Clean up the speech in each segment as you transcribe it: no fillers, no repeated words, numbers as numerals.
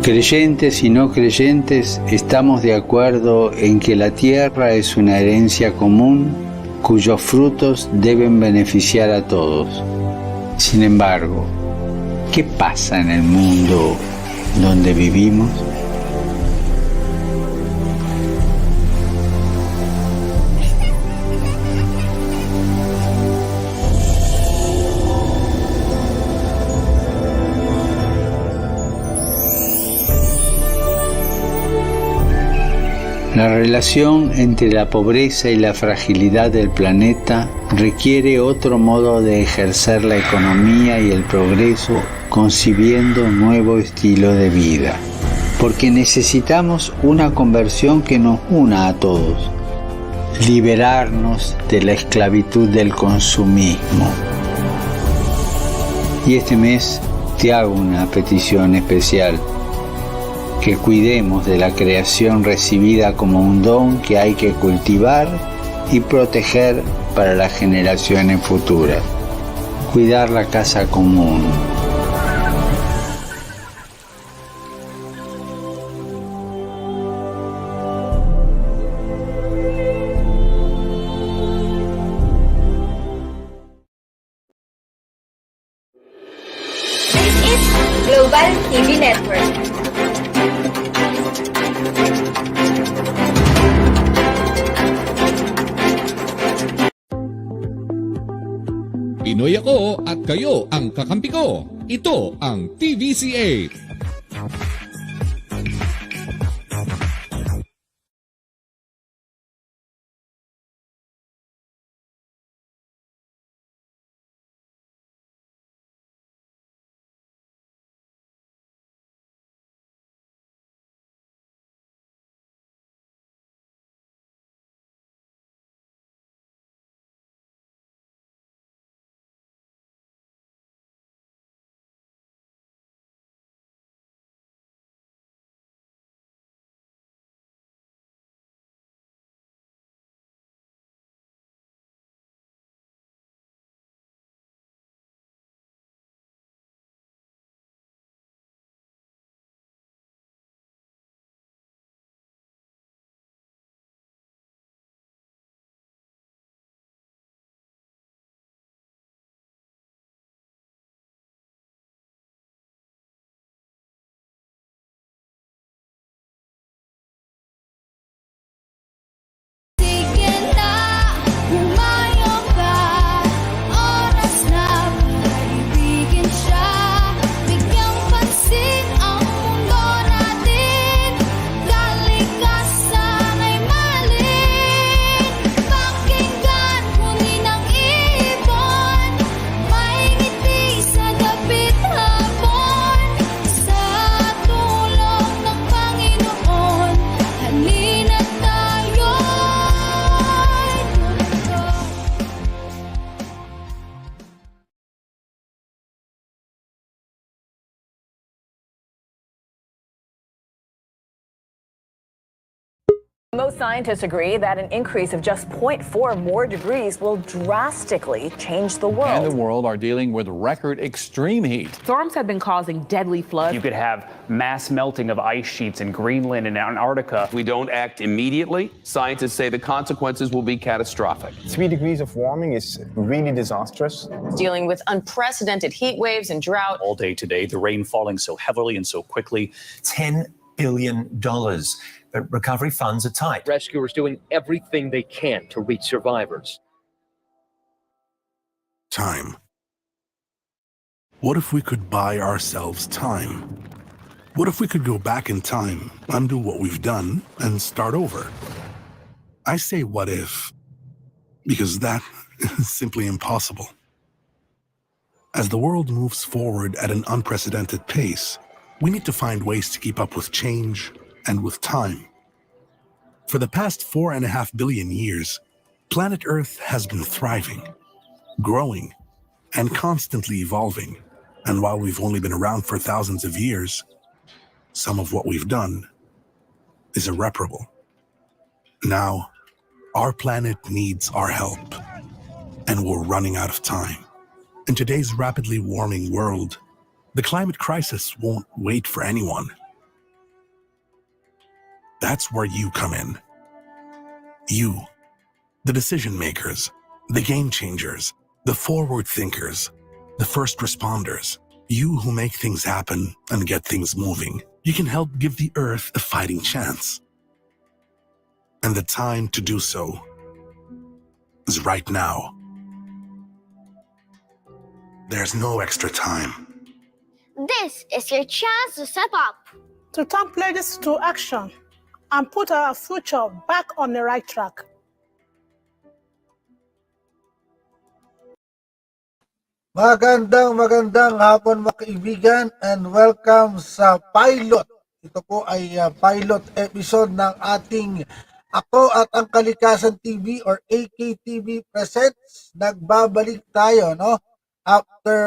Creyentes y no creyentes estamos de acuerdo en que la tierra es una herencia común cuyos frutos deben beneficiar a todos. Sin embargo, ¿qué pasa en el mundo donde vivimos? La relación entre la pobreza y la fragilidad del planeta requiere otro modo de ejercer la economía y el progreso, concibiendo un nuevo estilo de vida. Porque necesitamos una conversión que nos una a todos, liberarnos de la esclavitud del consumismo. Y este mes te hago una petición especial. Que cuidemos de la creación recibida como un don que hay que cultivar y proteger para las generaciones futuras. Cuidar la casa común. This is Global TV Network. Pinoy ako at kayo ang kakampi ko. Ito ang TVC8. Most scientists agree that an increase of just 0.4 more degrees will drastically change the world. And the world are dealing with record extreme heat. Storms have been causing deadly floods. You could have mass melting of ice sheets in Greenland and Antarctica. If we don't act immediately, scientists say the consequences will be catastrophic. 3 degrees of warming is really disastrous. Dealing with unprecedented heat waves and drought. All day today, the rain falling so heavily and so quickly. $10 billion. But recovery funds are tight. Rescuers doing everything they can to reach survivors. Time. What if we could buy ourselves time? What if we could go back in time, undo what we've done, and start over? I say what if, because that is simply impossible. As the world moves forward at an unprecedented pace, we need to find ways to keep up with change and with time. For the past 4.5 billion years, planet Earth has been thriving, growing, and constantly evolving. And while we've only been around for thousands of years, some of what we've done is irreparable. Now, our planet needs our help, and we're running out of time. In today's rapidly warming world, the climate crisis won't wait for anyone. That's where you come in. You, the decision makers, the game changers, the forward thinkers, the first responders. You who make things happen and get things moving. You can help give the Earth a fighting chance. And the time to do so is right now. There's no extra time. This is your chance to step up. To turn pledges to action and put our future back on the right track. Magandang hapon mga kaibigan and welcome sa pilot. Ito po ay pilot episode ng ating Ako at ang Kalikasan TV or AKTV presents. Nagbabalik tayo, no? After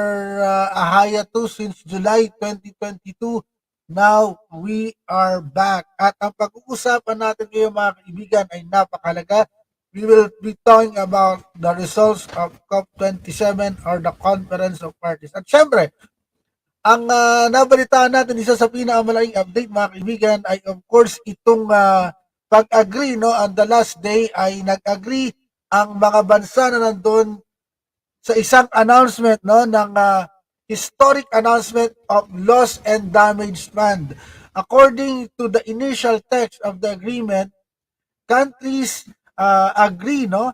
a hiatus since July 2022, now we are back. At ang pag-uusapan natin ngayon mga kaibigan ay napakahalaga. We will be talking about the results of COP27 or the Conference of Parties. At syempre, ang nabalitaan natin, isa sa pinakamalaking update mga kaibigan ay of course itong pag-agree, no? On the last day ay nag-agree ang mga bansa na nandun sa isang announcement, no, ng historic announcement of loss and damage fund. According to the initial text of the agreement, countries agree, no,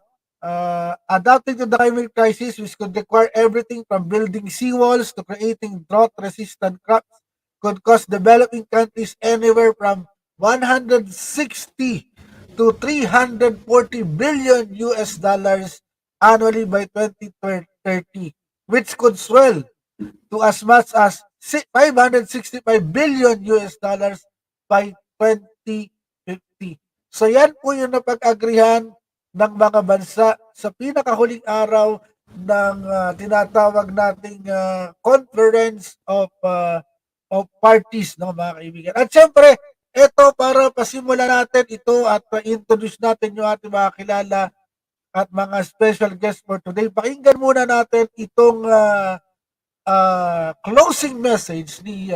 adapting to the climate crisis, which could require everything from building seawalls to creating drought-resistant crops, could cost developing countries anywhere from 160 to 340 billion US dollars annually by 2030, which could swell to as much as 565 billion US dollars by 2050. So yan po yung napag-agrihan ng mga bansa sa pinakahuling araw ng tinatawag nating Conference of Parties, no, mga kaibigan. At syempre, ito para pasimula natin ito at introduce natin yung ating mga kilala at mga special guests for today. Pakinggan muna natin itong closing message ni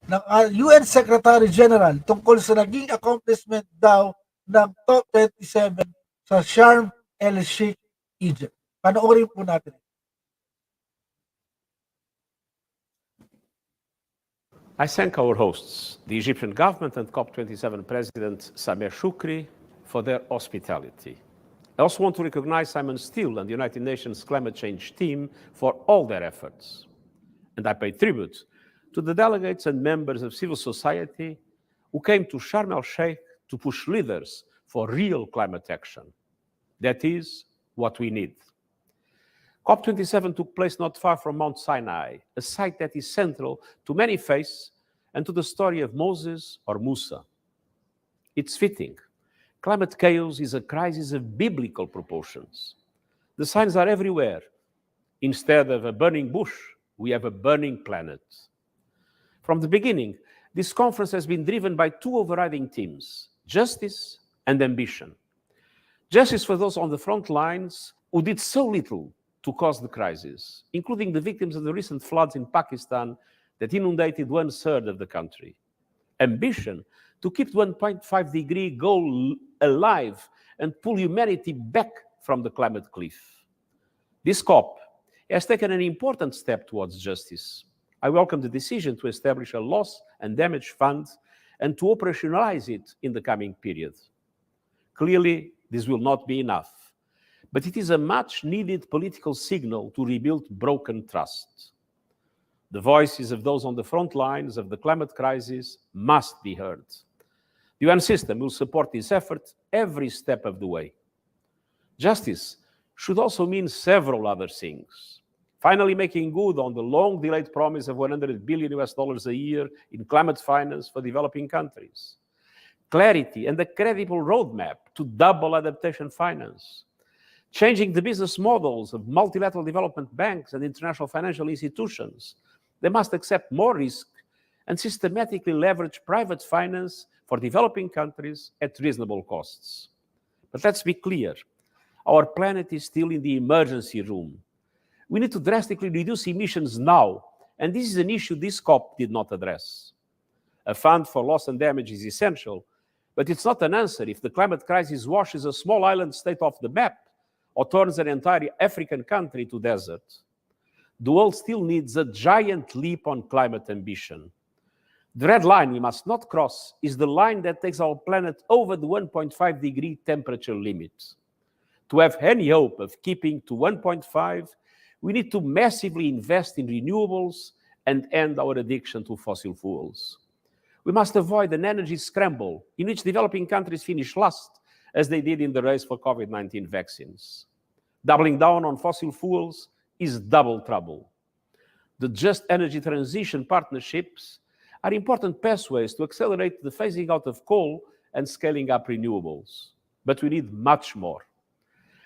ng UN Secretary General tungkol sa naging accomplishment daw ng COP27 sa Sharm el-Sheikh, Egypt. Panoorin po natin. I thank our hosts, the Egyptian government and COP27 President Sameh Shoukry, for their hospitality. I also want to recognize Simon Steele and the United Nations climate change team for all their efforts. And I pay tribute to the delegates and members of civil society who came to Sharm el-Sheikh to push leaders for real climate action. That is what we need. COP27 took place not far from Mount Sinai, a site that is central to many faiths and to the story of Moses or Musa. It's fitting. Climate chaos is a crisis of biblical proportions. The signs are everywhere. Instead of a burning bush, we have a burning planet. From the beginning, this conference has been driven by two overriding themes: justice and ambition. Justice for those on the front lines who did so little to cause the crisis, including the victims of the recent floods in Pakistan that inundated 1/3 of the country. Ambition to keep the 1.5-degree goal alive and pull humanity back from the climate cliff. This COP has taken an important step towards justice. I welcome the decision to establish a loss and damage fund and to operationalize it in the coming period. Clearly, this will not be enough, but it is a much-needed political signal to rebuild broken trust. The voices of those on the front lines of the climate crisis must be heard. The UN system will support this effort every step of the way. Justice should also mean several other things. Finally making good on the long-delayed promise of $100 billion a year in climate finance for developing countries. Clarity and a credible roadmap to double adaptation finance. Changing the business models of multilateral development banks and international financial institutions. They must accept more risk and systematically leverage private finance for developing countries at reasonable costs. But let's be clear, our planet is still in the emergency room. We need to drastically reduce emissions now, and this is an issue this COP did not address. A fund for loss and damage is essential, But it's not an answer if the climate crisis washes a small island state off the map or turns an entire African country to desert. The world still needs a giant leap on climate ambition. The red line we must not cross is the line that takes our planet over the 1.5 degree temperature limit. To have any hope of keeping to 1.5, we need to massively invest in renewables and end our addiction to fossil fuels. We must avoid an energy scramble in which developing countries finish last, as they did in the race for COVID-19 vaccines. Doubling down on fossil fuels is double trouble. The just energy transition partnerships are important pathways to accelerate the phasing out of coal and scaling up renewables. But we need much more.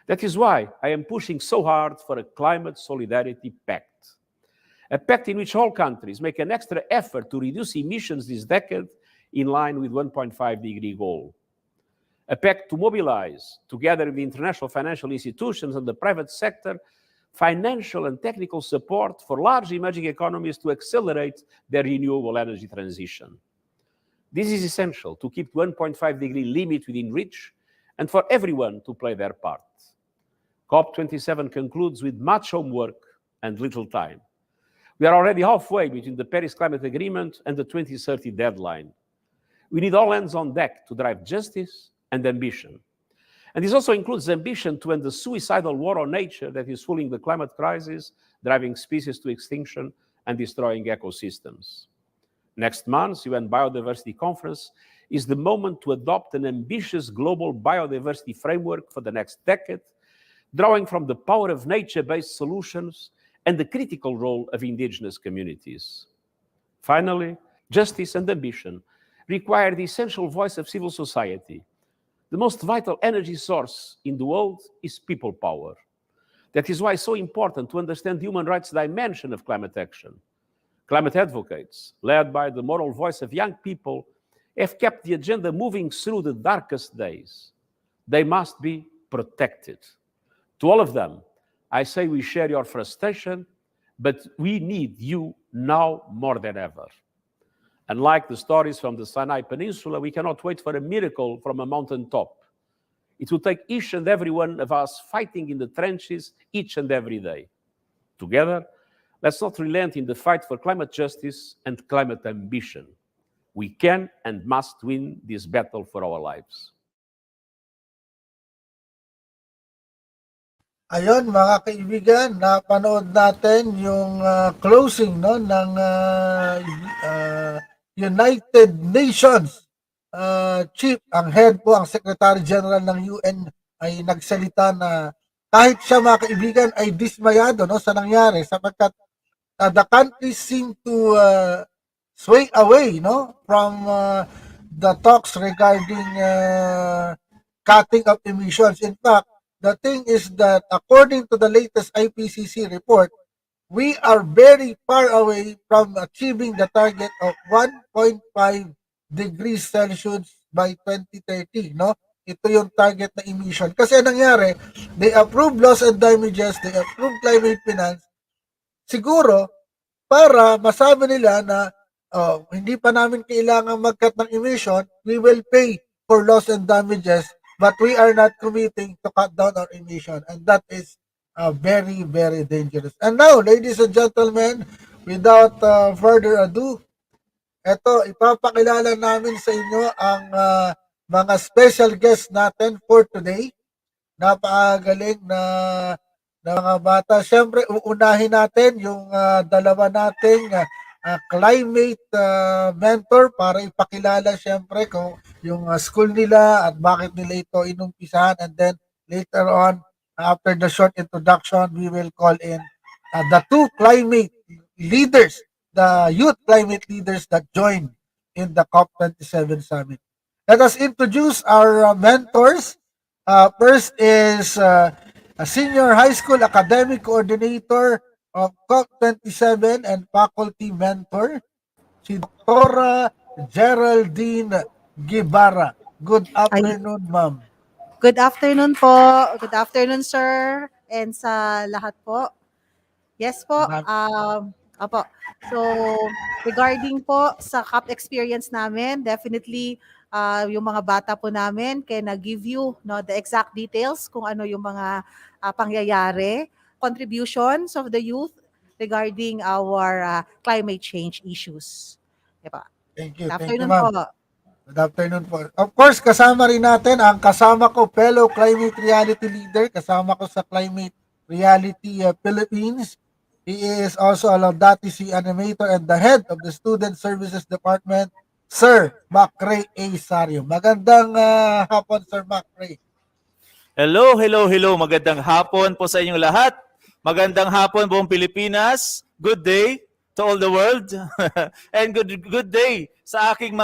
That is why I am pushing so hard for a climate solidarity pact. A pact in which all countries make an extra effort to reduce emissions this decade in line with 1.5 degree goal. A pact to mobilize, together with international financial institutions and the private sector, financial and technical support for large emerging economies to accelerate their renewable energy transition. This is essential to keep the 1.5 degree limit within reach and for everyone to play their part. COP27 concludes with much homework and little time. We are already halfway between the Paris Climate Agreement and the 2030 deadline. We need all hands on deck to drive justice and ambition. And this also includes ambition to end the suicidal war on nature that is fueling the climate crisis, driving species to extinction and destroying ecosystems. Next month's UN Biodiversity Conference is the moment to adopt an ambitious global biodiversity framework for the next decade, drawing from the power of nature-based solutions and the critical role of indigenous communities. Finally, justice and ambition require the essential voice of civil society. The most vital energy source in the world is people power. That is why it's so important to understand the human rights dimension of climate action. Climate advocates, led by the moral voice of young people, have kept the agenda moving through the darkest days. They must be protected. To all of them, I say we share your frustration, but we need you now more than ever. Unlike the stories from the Sinai Peninsula, we cannot wait for a miracle from a mountaintop. It will take each and every one of us fighting in the trenches each and every day. Together, let's not relent in the fight for climate justice and climate ambition. We can and must win this battle for our lives. Ayun mga kaibigan, napanood natin yung closing no ng United Nations chief, ang head po, ang Secretary General ng UN ay nagsalita na kahit siya mga kaibigan ay dismayado no sa nangyari sapagkat the countries seem to sway away no from the talks regarding cutting of emissions. In fact, the thing is that according to the latest IPCC report, we are very far away from achieving the target of 1.5 degrees Celsius by 2030, no? Ito yung target na emission. Kasi nangyari, they approve loss and damages, they approve climate finance, siguro para masabi nila na hindi pa namin kailangan mag-cut ng emission, we will pay for loss and damages, but we are not committing to cut down our emission, and that is very, very dangerous. And now, ladies and gentlemen, without further ado, eto, ipapakilala namin sa inyo ang mga special guests natin for today. Napakagaling na mga bata. Siyempre, uunahin natin yung dalawa nating climate mentor para ipakilala siyempre kung yung school nila at bakit nila ito inumpisahan, and then later on after the short introduction we will call in the two climate leaders, the youth climate leaders that joined in the COP27 summit. Let us introduce our mentors. First is a senior high school academic coordinator of COP27 and faculty mentor, si Dr. Geraldine Guevara. Good afternoon, ma'am. Good afternoon po. Good afternoon, sir. And sa lahat po. Yes po. Opo. So, regarding po sa COP experience namin, definitely Yung mga bata po namin can give you the exact details kung ano yung mga pangyayari, contributions of the youth regarding our climate change issues. Diba? Thank you. Good Thank you, afternoon ma'am. po. Good afternoon po. Of course, kasama rin natin ang kasama ko, fellow climate reality leader, kasama ko sa Climate Reality Philippines. He is also a Laudati animator and the head of the Student Services Department, Sir Macray A. Sario. Magandang hapon, Sir Macray. Hello, hello, hello. Magandang hapon po sa inyong lahat. Magandang hapon buong Pilipinas. Good day to all the world. And good day sa aming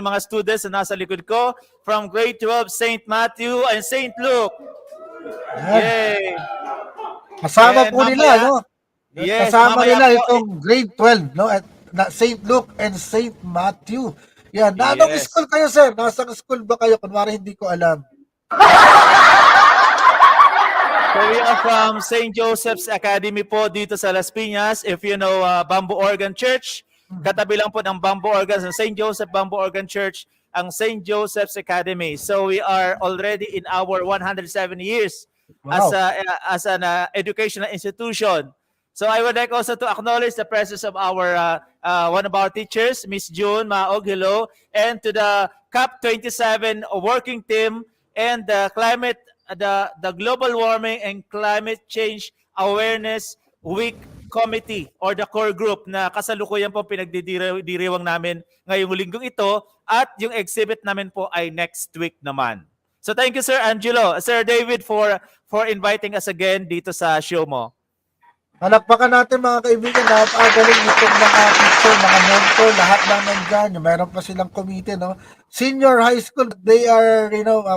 mga students na nasa likod ko from grade 12 St. Matthew and St. Luke. Yay! Kasama And po nila, no? Yes, Kasama mamaya nila po, itong grade 12, no? At St. Luke and St. Matthew. Yan. Anong Yes. school kayo, sir? Nasang school ba kayo? Kunwari hindi ko alam. So we are from St. Joseph's Academy po dito sa Las Piñas. If you know Bamboo Organ Church, katabi lang po ng Bamboo Organ, sa St. Joseph Bamboo Organ Church, ang St. Joseph's Academy. So we are already in our 107 years as an educational institution. So I would like also to acknowledge the presence of our one of our teachers, Miss June Maog, hello, and to the COP27 working team and the Global Warming and Climate Change Awareness Week Committee or the core group na kasalukuyan po pinagdidiriwang namin ngayong linggong ito at yung exhibit namin po ay next week naman. So thank you, Sir Angelo, Sir David, for inviting us again dito sa show mo. Palakpakan natin mga kaibigan, napakagaling nitong mga teacher, mga mentor, lahat lang nandyan. Mayroon pa silang committee, no? Senior high school, they are,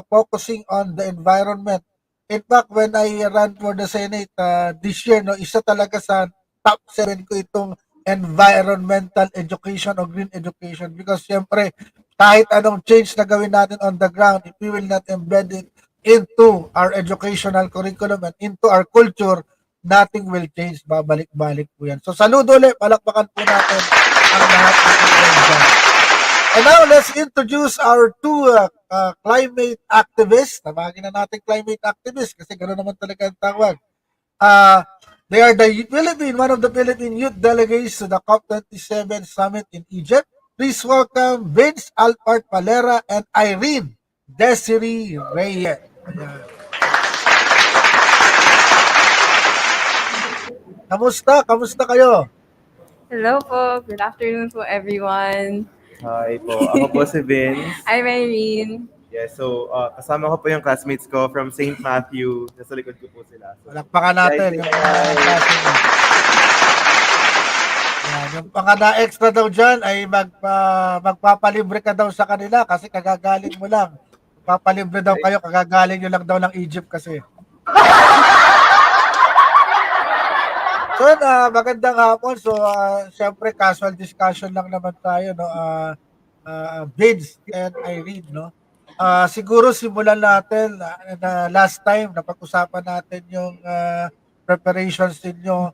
focusing on the environment. In fact, when I ran for the Senate this year, no, isa talaga sa top 7 ko itong environmental education o green education because siyempre, kahit anong change na gawin natin on the ground, if we will not embed it into our educational curriculum and into our culture, nothing will change. Babalik-balik po yan. So, saludo ulit. Palakpakan po natin ang lahat ng dyan. And now, let's introduce our two climate activists. Tawagin na natin climate activists kasi gano'n naman talaga ang tawag. They are one of the Philippine youth delegates to the COP27 summit in Egypt. Please welcome Vince Alpart Palera and Irene Desiree Reyes. Ayan. Kamusta kayo? Hello po. Good afternoon po, everyone. Hi po. Ako po si Vince. I'm Irene. Yes, so kasama ko po yung classmates ko from St. Matthew. Nasa likod ko po sila. So, palakpakan natin yung mga classmates. Yung mga na-extra daw dyan ay magpapalibre ka daw sa kanila kasi kagagaling mo lang. Papalibre daw kayo, kagagaling nyo lang daw ng Egypt kasi. So, magandang hapon. So, syempre, casual discussion lang naman tayo, no? Vince and Irene, no? Siguro simulan natin last time napag-usapan natin yung preparations ninyo.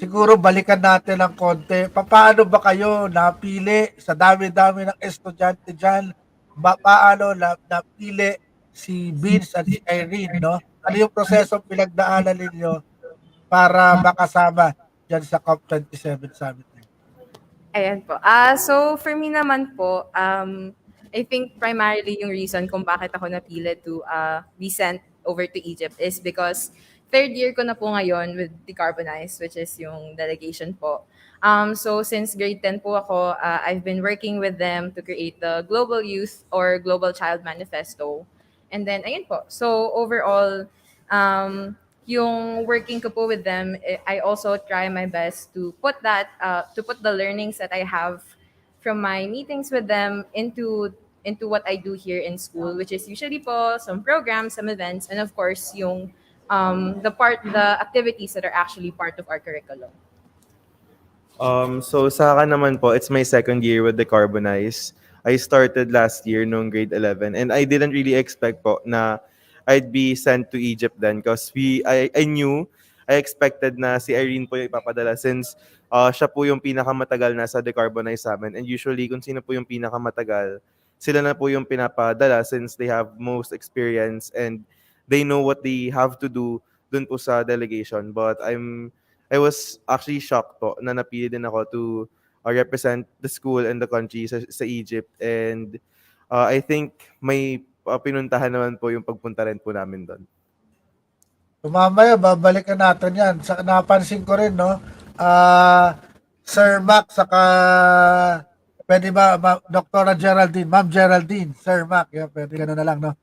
Siguro balikan natin ng konti. Paano ba kayo napili sa dami-dami ng estudyante dyan? Paano napili si Vince at si Irene, no? Ano yung proseso pinagdaanan ninyo para makasama dyan sa COP27 Summit? Ayan po. So, for me naman po, I think primarily yung reason kung bakit ako napili to be sent over to Egypt is because third year ko na po ngayon with Decarbonize, which is yung delegation po. So, since grade 10 po ako, I've been working with them to create the Global Youth or Global Child Manifesto. And then, ayun po. So, overall, yung working ko po with them, I also try my best to put the learnings that I have from my meetings with them into what I do here in school, which is usually po some programs, some events, and of course yung the activities that are actually part of our curriculum. So sa akin naman po, it's my second year with Decarbonize. I started last year nung grade 11 and I didn't really expect po na I'd be sent to Egypt then because I expected na si Irene po yung ipapadala since siya po yung pinakamatagal na sa Decarbonize sa amin. And usually, kung sino po yung pinakamatagal, sila na po yung pinapadala since they have most experience and they know what they have to do dun po sa delegation. But I was actually shocked po na napili din ako to represent the school and the country sa Egypt. And I think may pinuntahan naman po yung pagpunta rin po namin doon. Mamaya, babalikan natin yan. Napansin ko rin, no? Sir Mac, saka pwede ba, Dr. Geraldine, Ma'am Geraldine, Sir Mac, yeah, pwede gano'n na lang, no?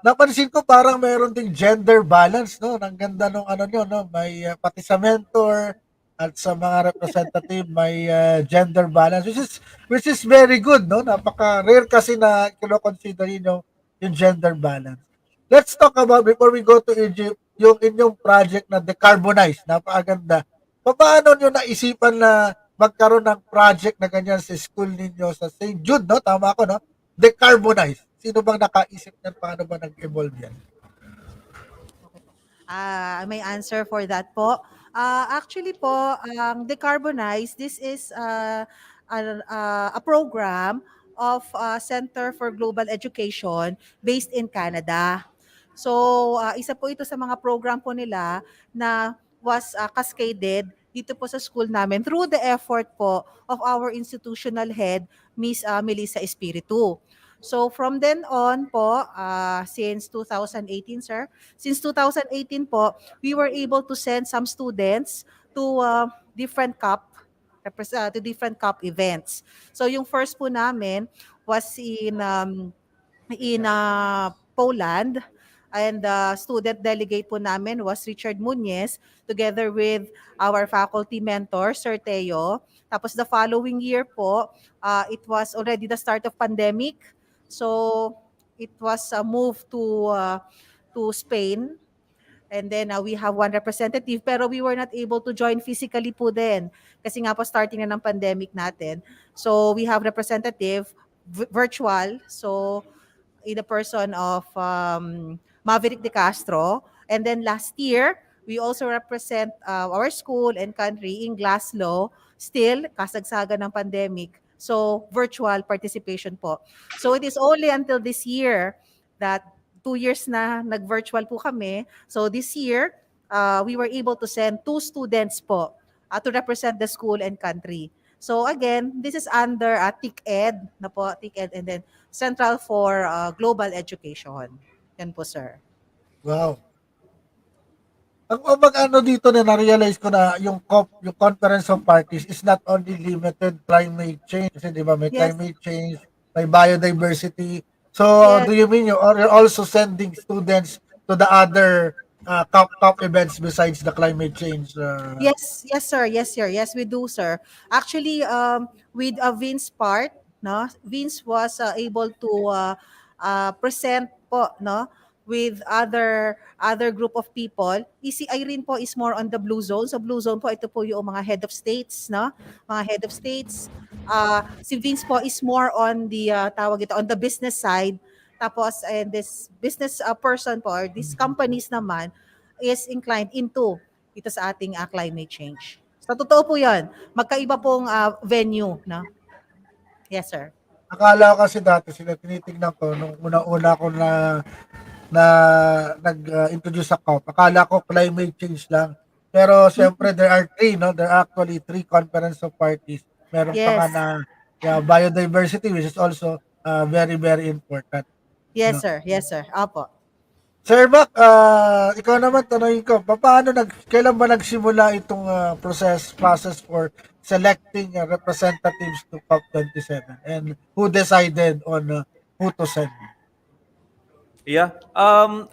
Napansin ko parang meron ding gender balance, no? Ang ganda nung ano nyo, no? May pati sa mentor at sa mga representative may gender balance, which is very good, no? Napaka-rare kasi na kino-consider yung gender balance. Let's talk about, before we go to Egypt, yung inyong project na decarbonize. Napakaganda. Paano nyo naisipan na magkaroon ng project na ganyan sa school ninyo sa St. Jude, no? Tama ako, no? Decarbonize. Sino bang nakaisip niyan? Paano ba nag-evolve yan? May answer for that po. Actually po, Decarbonize, this is a program of Center for Global Education based in Canada. So, isa po ito sa mga program po nila na was cascaded dito po sa school namin through the effort po of our institutional head, Miss Melissa Espiritu. So from then on po, since 2018, sir, since 2018 po, we were able to send some students to different COP events. So yung first po namin was in Poland, and the student delegate po namin was Richard Muñez together with our faculty mentor, Sir Teo. Tapos the following year po, it was already the start of pandemic. So it was moved to Spain. And then we have one representative, pero we were not able to join physically po din. Kasi nga po starting na ng pandemic natin. So we have representative virtual. So in the person of Maverick De Castro. And then last year, we also represent our school and country in Glasgow, still kasagsagan ng pandemic. So virtual participation po. So it is only until this year that 2 years na nag-virtual po kami. So this year, we were able to send 2 students po to represent the school and country. So again, this is under TIC-Ed, na po, TIC-Ed, and then Central for Global Education. Yan po, sir. Wow. Ang ano dito na na-realize ko na yung Conference of Parties is not only limited climate change. Kasi di ba may climate change, may biodiversity. So do you mean you're also sending students to the other COP events besides the climate change? Yes, sir. Yes, we do, sir. Actually, with Vince part, no, Vince was able to present po, no, with other group of people. Si Irene po is more on the blue zone. So blue zone po, ito po yung mga head of states, no? Mga head of states. Si Vince po is more on the tawag ito, on the business side. Tapos this business person po, or these companies naman is inclined into ito sa ating climate change. So totoo po 'yan. Magkaiba pong venue, no? Yes, sir. Akala ko kasi dati sila tinitingnan ko nung una-una ko na nag-introduce sa COP. Akala ko climate change lang. Pero siyempre there are 3, no? There are actually 3 conference of parties. Meron pa nga na biodiversity, which is also very, very important. Yes, sir. Yes, sir. Apo. Sir Mac, ikaw naman tanongin ko, kailan ba nagsimula itong process for selecting representatives to COP27 and who decided on who to send? Yeah.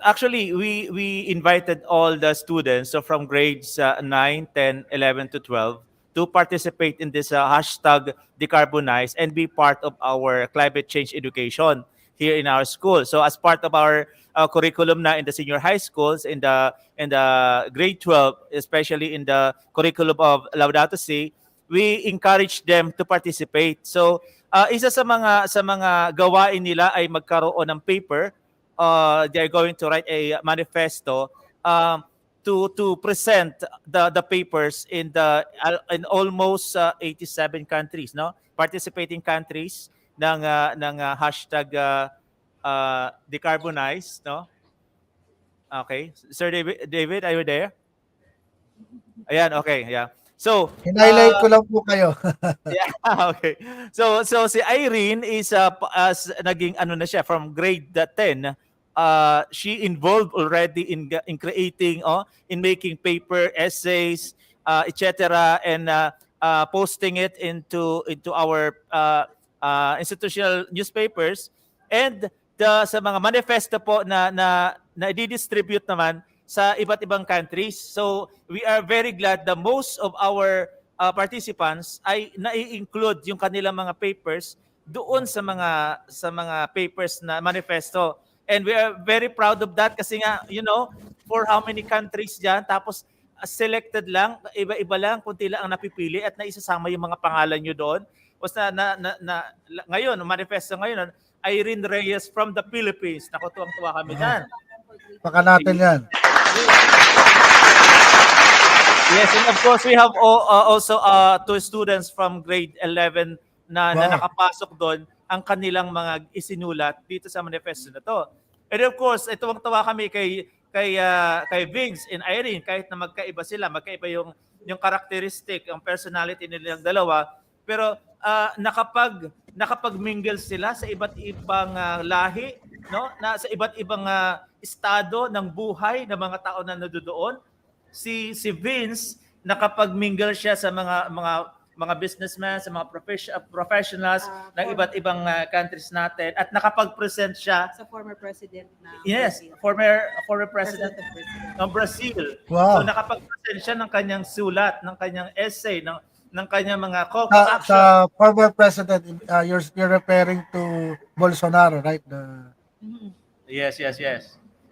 Actually, we invited all the students, so from grades 9, 10, 11 to 12, to participate in this hashtag decarbonize and be part of our climate change education here in our school. So as part of our curriculum na in the senior high schools, in the grade 12, especially in the curriculum of Laudato Si, we encourage them to participate. So isa sa mga gawain nila ay magkaroon ng paper. They're going to write a manifesto to present the papers in almost 87 countries, no, participating countries. ng hashtag decarbonize, no? Okay. Sir David, are you there? Ayan, okay, yeah. So, Hinighlight ko lang po kayo. yeah, okay. So si Irene is as naging ano na siya from grade 10. She involved already in creating in making paper essays, etc., and posting it into our institutional newspapers, and sa mga manifesto po na i-distribute naman sa iba't ibang countries. So we are very glad that most of our participants ay nai-include yung kanilang mga papers doon sa mga papers na manifesto. And we are very proud of that kasi nga, for how many countries dyan, tapos selected lang, iba-iba lang, kunti lang ang napipili at naisasama yung mga pangalan nyo doon. Basta ngayon, manifesto ngayon, Irene Reyes from the Philippines. Naku, tuwang-tuwa kami dyan. Baka natin yan. Yes, and of course, we have also two students from grade 11 na nakapasok doon ang kanilang mga isinulat dito sa manifesto na to. And of course, tuwang-tuwa kami kay Vince and Irene, kahit na magkaiba sila, magkaiba yung characteristic, ang personality nilang dalawa, pero nakapag-mingle sila sa iba't ibang lahi, no? Sa iba't ibang estado ng buhay ng mga tao na nandoon. Si Vince, nakapag-mingle siya sa mga businessmen, sa mga professionals ng iba't ibang countries natin, at nakapag-present siya sa former president na Brazil. former president ng Brazil. Wow. So nakapag-present siya ng kanyang sulat, ng kanyang essay, ng kanyang mga call to action. Sa former president, you're referring to Bolsonaro, right? Yes.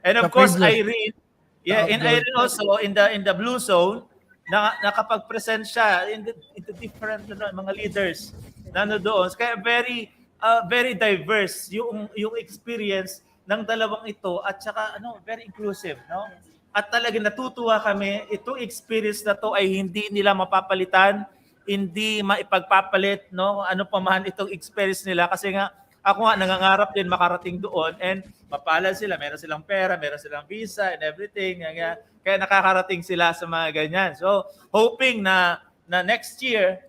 And of course, previous. Irene, and Irene also in the blue zone, nakapag-present siya into different mga leaders na doon. Kaya very diverse yung experience ng dalawang ito, at saka very inclusive, no? At talaga natutuwa kami, itong experience na to ay hindi nila mapapalitan, hindi maipagpapalit, no? Ano pa man itong experience nila, kasi nga ako nga nangangarap din makarating doon, and mapalad sila, meron silang pera, meron silang visa and everything. Kaya nakakarating sila sa mga ganyan. So, hoping na next year,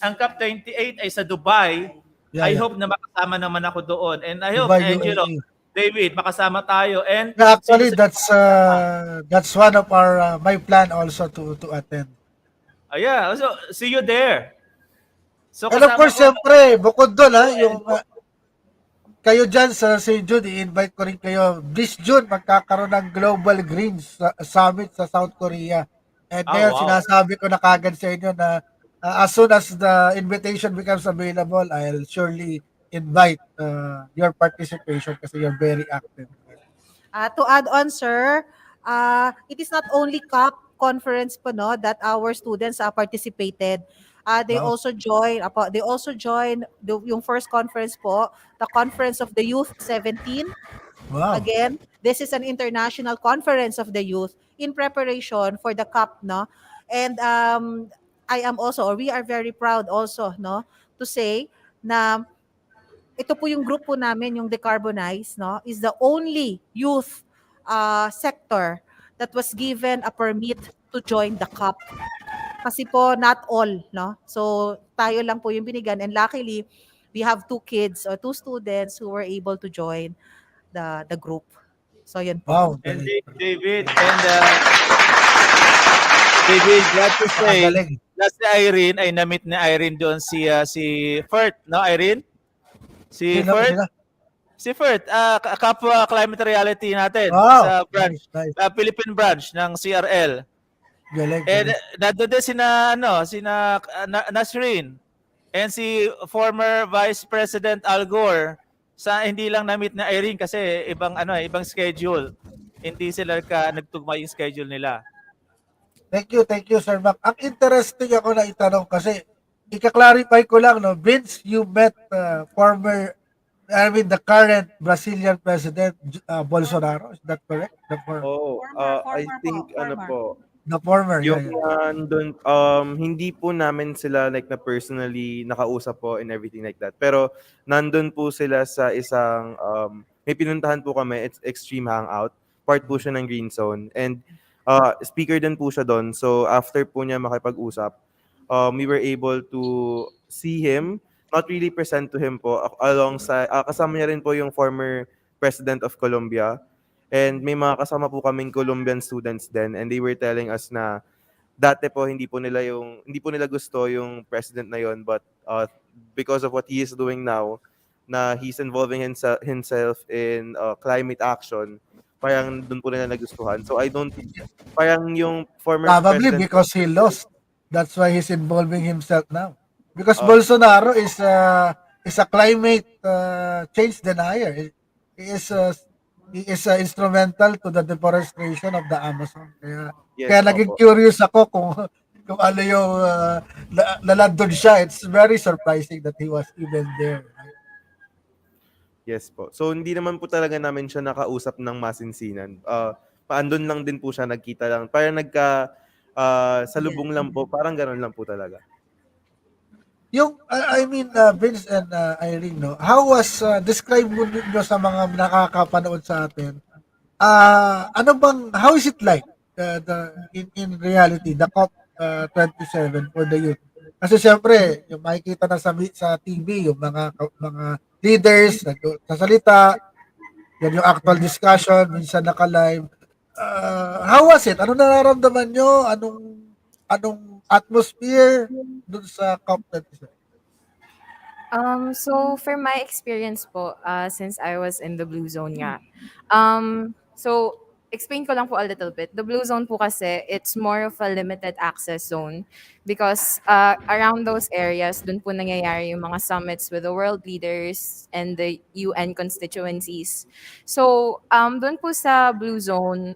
ang COP28 ay sa Dubai. I hope na makasama naman ako doon. And I hope, Dubai, Angelo, David, makasama tayo. And actually, that's one of our my plan also to attend. Yeah, so see you there. So, and of course, siyempre, bukod doon, yung kayo dyan sa St. Jude, i-invite ko rin kayo. This June, magkakaroon ng Global Green Summit sa South Korea. And ngayon, sinasabi ko na kagad sa inyo na as soon as the invitation becomes available, I'll surely invite your participation kasi you're very active. To add on, sir, it is not only COP conference po, no, that our students participated. They also join yung first conference po, the Conference of the Youth 17. Wow. Again, this is an international conference of the youth in preparation for the COP, no? And we are very proud also, no, to say na ito po yung group po namin, yung Decarbonize, no, is the only youth sector that was given a permit to join the COP. Kasi po, not all, no? So, tayo lang po yung binigyan. And luckily, we have two students who were able to join the group. So, yun po. Wow. And David, glad to say, na si Irene, ay na-meet ni Irene doon si Fert, no, Irene? Si Fert, kapwa climate reality natin sa branch, Philippine branch ng CRL. Galing. And nandun din sina Nasrin and si former Vice President Al Gore. Hindi lang na-meet na Irene kasi ibang schedule. Hindi sila nagtugma yung schedule nila. Thank you, Sir Mac. Ang interesting ako na itanong kasi ika-clarify ko lang, no, Vince, you met the current Brazilian President Bolsonaro. Is that correct? I think The former, yeah, Yung yeah. nandun, hindi po namin sila like na personally nakausap po and everything like that. Pero nandun po sila sa isang, may pinuntahan po kami, it's Extreme Hangout. Part po siya ng Green Zone. And speaker din po siya doon. So after po niya makipag-usap, we were able to see him, not really present to him po, alongside, kasama niya rin po yung former President of Colombia. And may mga kasama po kaming Colombian students din, and they were telling us na dati po hindi po nila gusto yung president na yon, but because of what he is doing now, na he's involving himself in climate action, parang doon po nila nagustuhan. So I don't, parang yung former Probably president, because he lost. That's why he's involving himself now. Because Bolsonaro is a climate change denier. He is instrumental to the deforestation of the Amazon. Kaya naging opo. curious ako kung ano yung nalandun siya. It's very surprising that he was even there. Yes po. So hindi naman po talaga namin siya nakausap ng masinsinan. Paandun lang din po siya, nagkita lang. Parang salubong lang po, parang gano'n lang po talaga. Yung, I mean, Vince and Irene, no? How was, describe mo nyo sa mga nakakapanood sa atin, how is it like, in reality, the COP27 for the youth? Kasi siyempre, yung makikita na sa TV, yung mga leaders, nagsasalita, yan yung actual discussion, minsan naka-live. How was it? Ano nararamdaman nyo? Anong atmosphere dun sa COP27? So for my experience po, since I was in the blue zone nga, so explain ko lang po a little bit. The blue zone po kasi, it's more of a limited access zone because around those areas, dun po nangyayari yung mga summits with the world leaders and the UN constituencies. So dun po sa blue zone,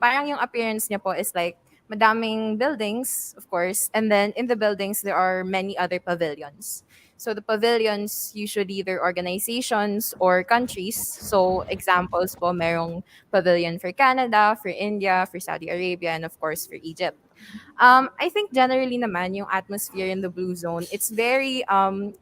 parang yung appearance niya po is like madaming buildings, of course, and then in the buildings, there are many other pavilions. So the pavilions, usually they're organizations or countries. So examples po, merong pavilion for Canada, for India, for Saudi Arabia, and of course for Egypt. I think generally naman yung atmosphere in the blue zone, it's very,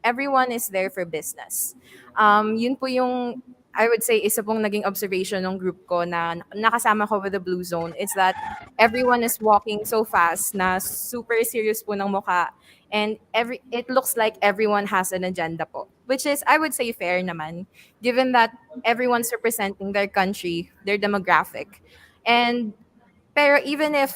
everyone is there for business. Yun po yung, I would say, isa pong naging observation ng group ko na nakasama ko with the blue zone is that everyone is walking so fast na super serious po ng mukha. And it looks like everyone has an agenda po, which is, I would say, fair naman, given that everyone's representing their country, their demographic. And pero even if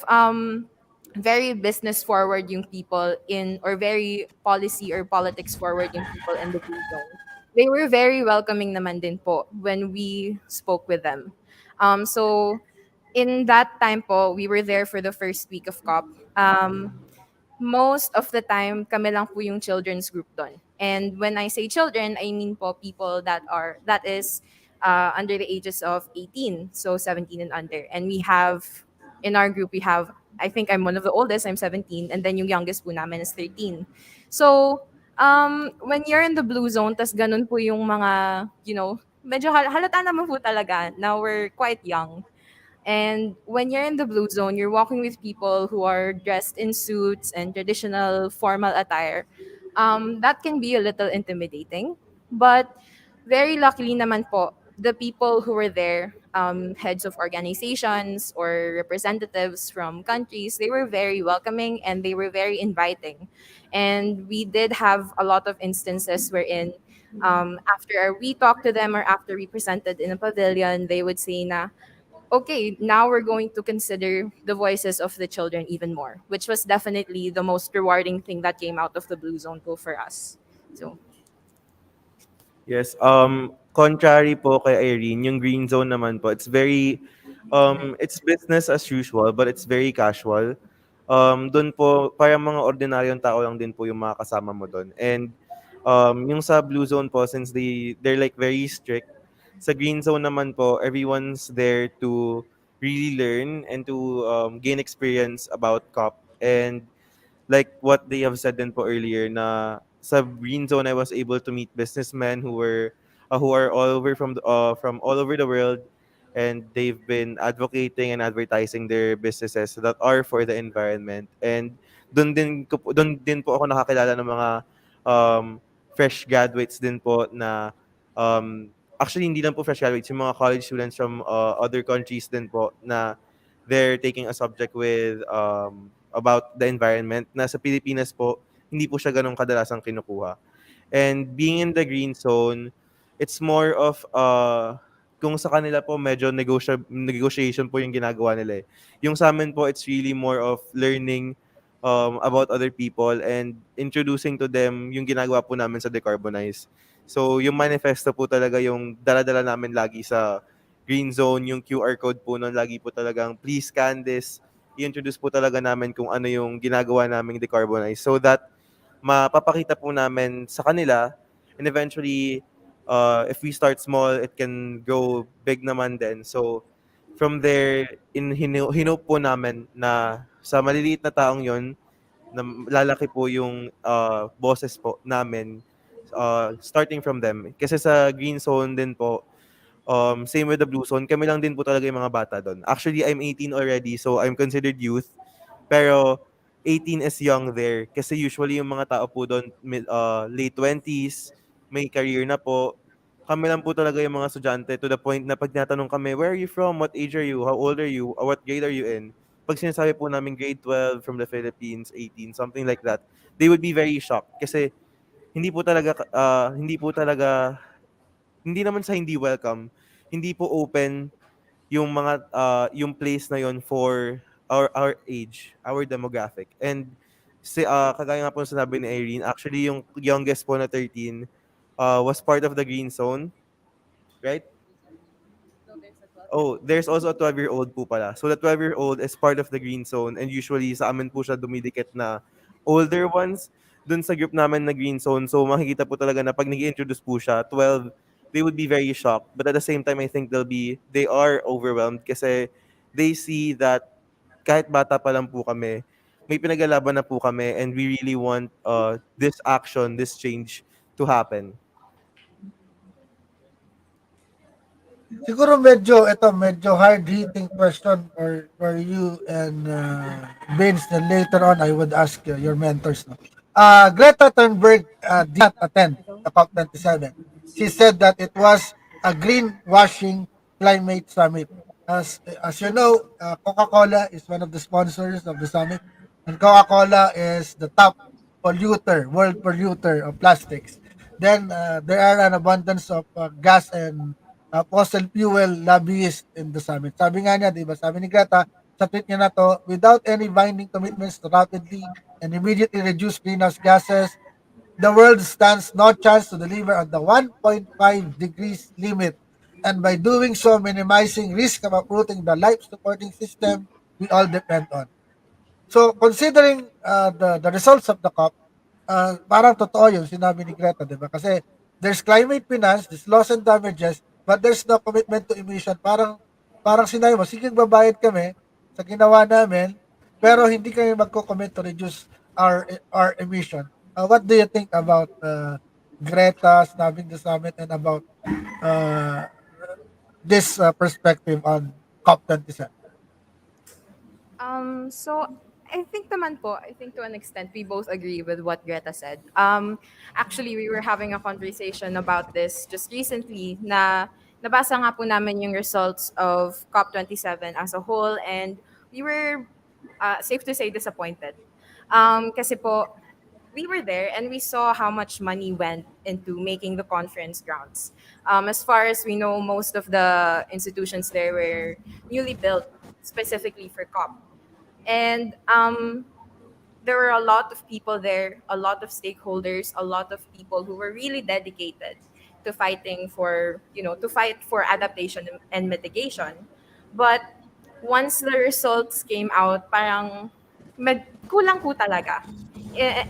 very business forward yung people or very policy or politics forward yung people in the blue zone, they were very welcoming naman din po when we spoke with them. So in that time po, we were there for the first week of COP. Most of the time, kami lang po yung children's group doon. And when I say children, I mean po people that is under the ages of 18, so 17 and under. And we have, in our group, I think I'm one of the oldest, I'm 17, and then yung youngest po namin is 13. So, when you're in the blue zone, tas ganun po yung mga, medyo halata naman po talaga na we're quite young. And when you're in the blue zone, you're walking with people who are dressed in suits and traditional formal attire. That can be a little intimidating. But very luckily naman po, the people who were there, heads of organizations or representatives from countries, they were very welcoming and they were very inviting. And we did have a lot of instances wherein after we talked to them or after we presented in a pavilion, they would say na, okay, now we're going to consider the voices of the children even more, which was definitely the most rewarding thing that came out of the blue zone po for us. So yes, contrary po kay Irene, yung green zone naman po, it's very it's business as usual, but it's very casual. Doon po parang mga ordinaryong tao lang din po yung mga kasama mo doon. And yung sa blue zone po, since they're like very strict, sa green zone naman po, everyone's there to really learn and to gain experience about COP. And like what they have said din po earlier, na sa green zone I was able to meet businessmen who are all over from all over the world, and they've been advocating and advertising their businesses that are for the environment. And doon din po ako nakakilala ng mga fresh graduates din po na actually hindi lang po fresh graduates, yung mga college students from other countries din po na they're taking a subject with about the environment na sa Pilipinas po hindi po siya ganun kadalasang kinukuha. And being in the green zone, it's more of kung sa kanila po medyo negotiation po yung ginagawa nila eh. Yung sa amin po, it's really more of learning about other people and introducing to them yung ginagawa po namin sa Decarbonize. So yung manifesto po talaga yung dala-dala namin lagi sa green zone, yung QR code po nun lagi po talagang please scan this. I-introduce po talaga namin kung ano yung ginagawa naming Decarbonize so that mapapakita po namin sa kanila and eventually if we start small, it can go big naman din. So, from there, hinope po namin na sa maliliit na taong yon na lalaki po yung boses po namin starting from them. Kasi sa green zone din po, same with the blue zone, kami lang din po talaga yung mga bata doon. Actually, I'm 18 already, so I'm considered youth. Pero 18 is young there. Kasi usually yung mga tao po doon, late 20s, may career na po. Kami lang po talaga yung mga estudyante to the point na pag tinatanong kami, where are you from? What age are you? How old are you? Or what grade are you in? Pag sinasabi po namin grade 12 from the Philippines, 18, something like that, they would be very shocked. Kasi hindi po talaga, hindi naman sa hindi welcome, hindi po open yung mga, yung place na yon for our age, our demographic. And kagaya nga po sinabi ni Irene, actually yung youngest po na 13 was part of the green zone, right? Oh, there's also a 12-year-old po pala. So the 12-year-old is part of the green zone and usually sa amin po siya dumidikit na older ones dun sa group namin na green zone. So makikita po talaga na pag nag-introduce po siya, 12, they would be very shocked. But at the same time, I think they are overwhelmed kasi they see that kahit bata pa lang po kami, may pinagalaban na po kami and we really want this action, this change to happen. Siguro medyo hard-hitting question for you and Vince. Then later on, I would ask your mentors. No? Greta Thunberg did not attend the COP27. She said that it was a greenwashing climate summit. As you know, Coca-Cola is one of the sponsors of the summit, and Coca-Cola is the top world polluter of plastics. Then there are an abundance of gas and fossil fuel lobbyists in the summit. Sabi nga niya, di ba, sabi ni Greta, sa tweet niya na to, without any binding commitments to rapidly and immediately reduce greenhouse gases, the world stands no chance to deliver on the 1.5 degrees limit. And by doing so, minimizing risk of uprooting the life-supporting system we all depend on. So, considering the results of the COP, parang totoo yung sinabi ni Greta, di ba? Kasi there's climate finance, there's loss and damages, but there's no commitment to emission. Parang sinabi mo, sige babayad kami sa ginawa namin, pero hindi kami magko-commit to reduce our emission. What do you think about Greta having the summit and about this perspective on COP27? So I think to an extent, we both agree with what Greta said. Actually, we were having a conversation about this just recently na nabasa nga po namin yung results of COP27 as a whole and we were, safe to say, disappointed. Kasi po, we were there and we saw how much money went into making the conference grounds. As far as we know, most of the institutions there were newly built specifically for COP. And there were a lot of people there, a lot of stakeholders, a lot of people who were really dedicated to fighting for, to fight for adaptation and mitigation. But once the results came out, parang kulang po talaga.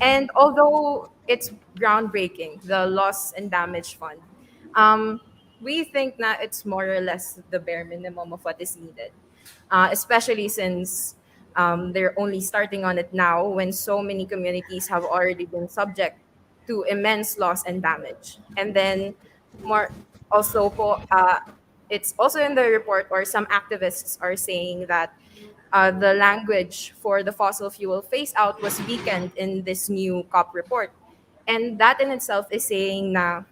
And although it's groundbreaking, the loss and damage fund, we think that it's more or less the bare minimum of what is needed, especially since they're only starting on it now when so many communities have already been subject to immense loss and damage. And then more also po, it's also in the report, or some activists are saying that the language for the fossil fuel phase out was weakened in this new COP report. And that in itself is saying na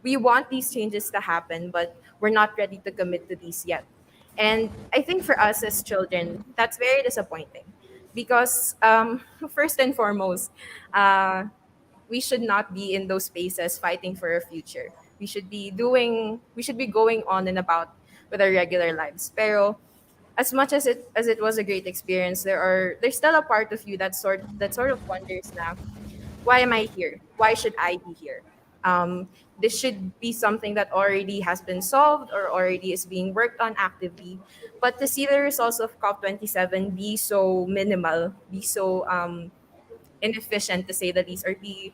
we want these changes to happen, but we're not ready to commit to these yet. And I think for us as children, that's very disappointing because first and foremost, we should not be in those spaces fighting for a future. We should be going on and about with our regular lives. Pero as much as it was a great experience, there's still a part of you that sort of wonders now, why am I here? Why should I be here? This should be something that already has been solved or already is being worked on actively. But to see the results of COP27 be so minimal, be so inefficient to say the least, or be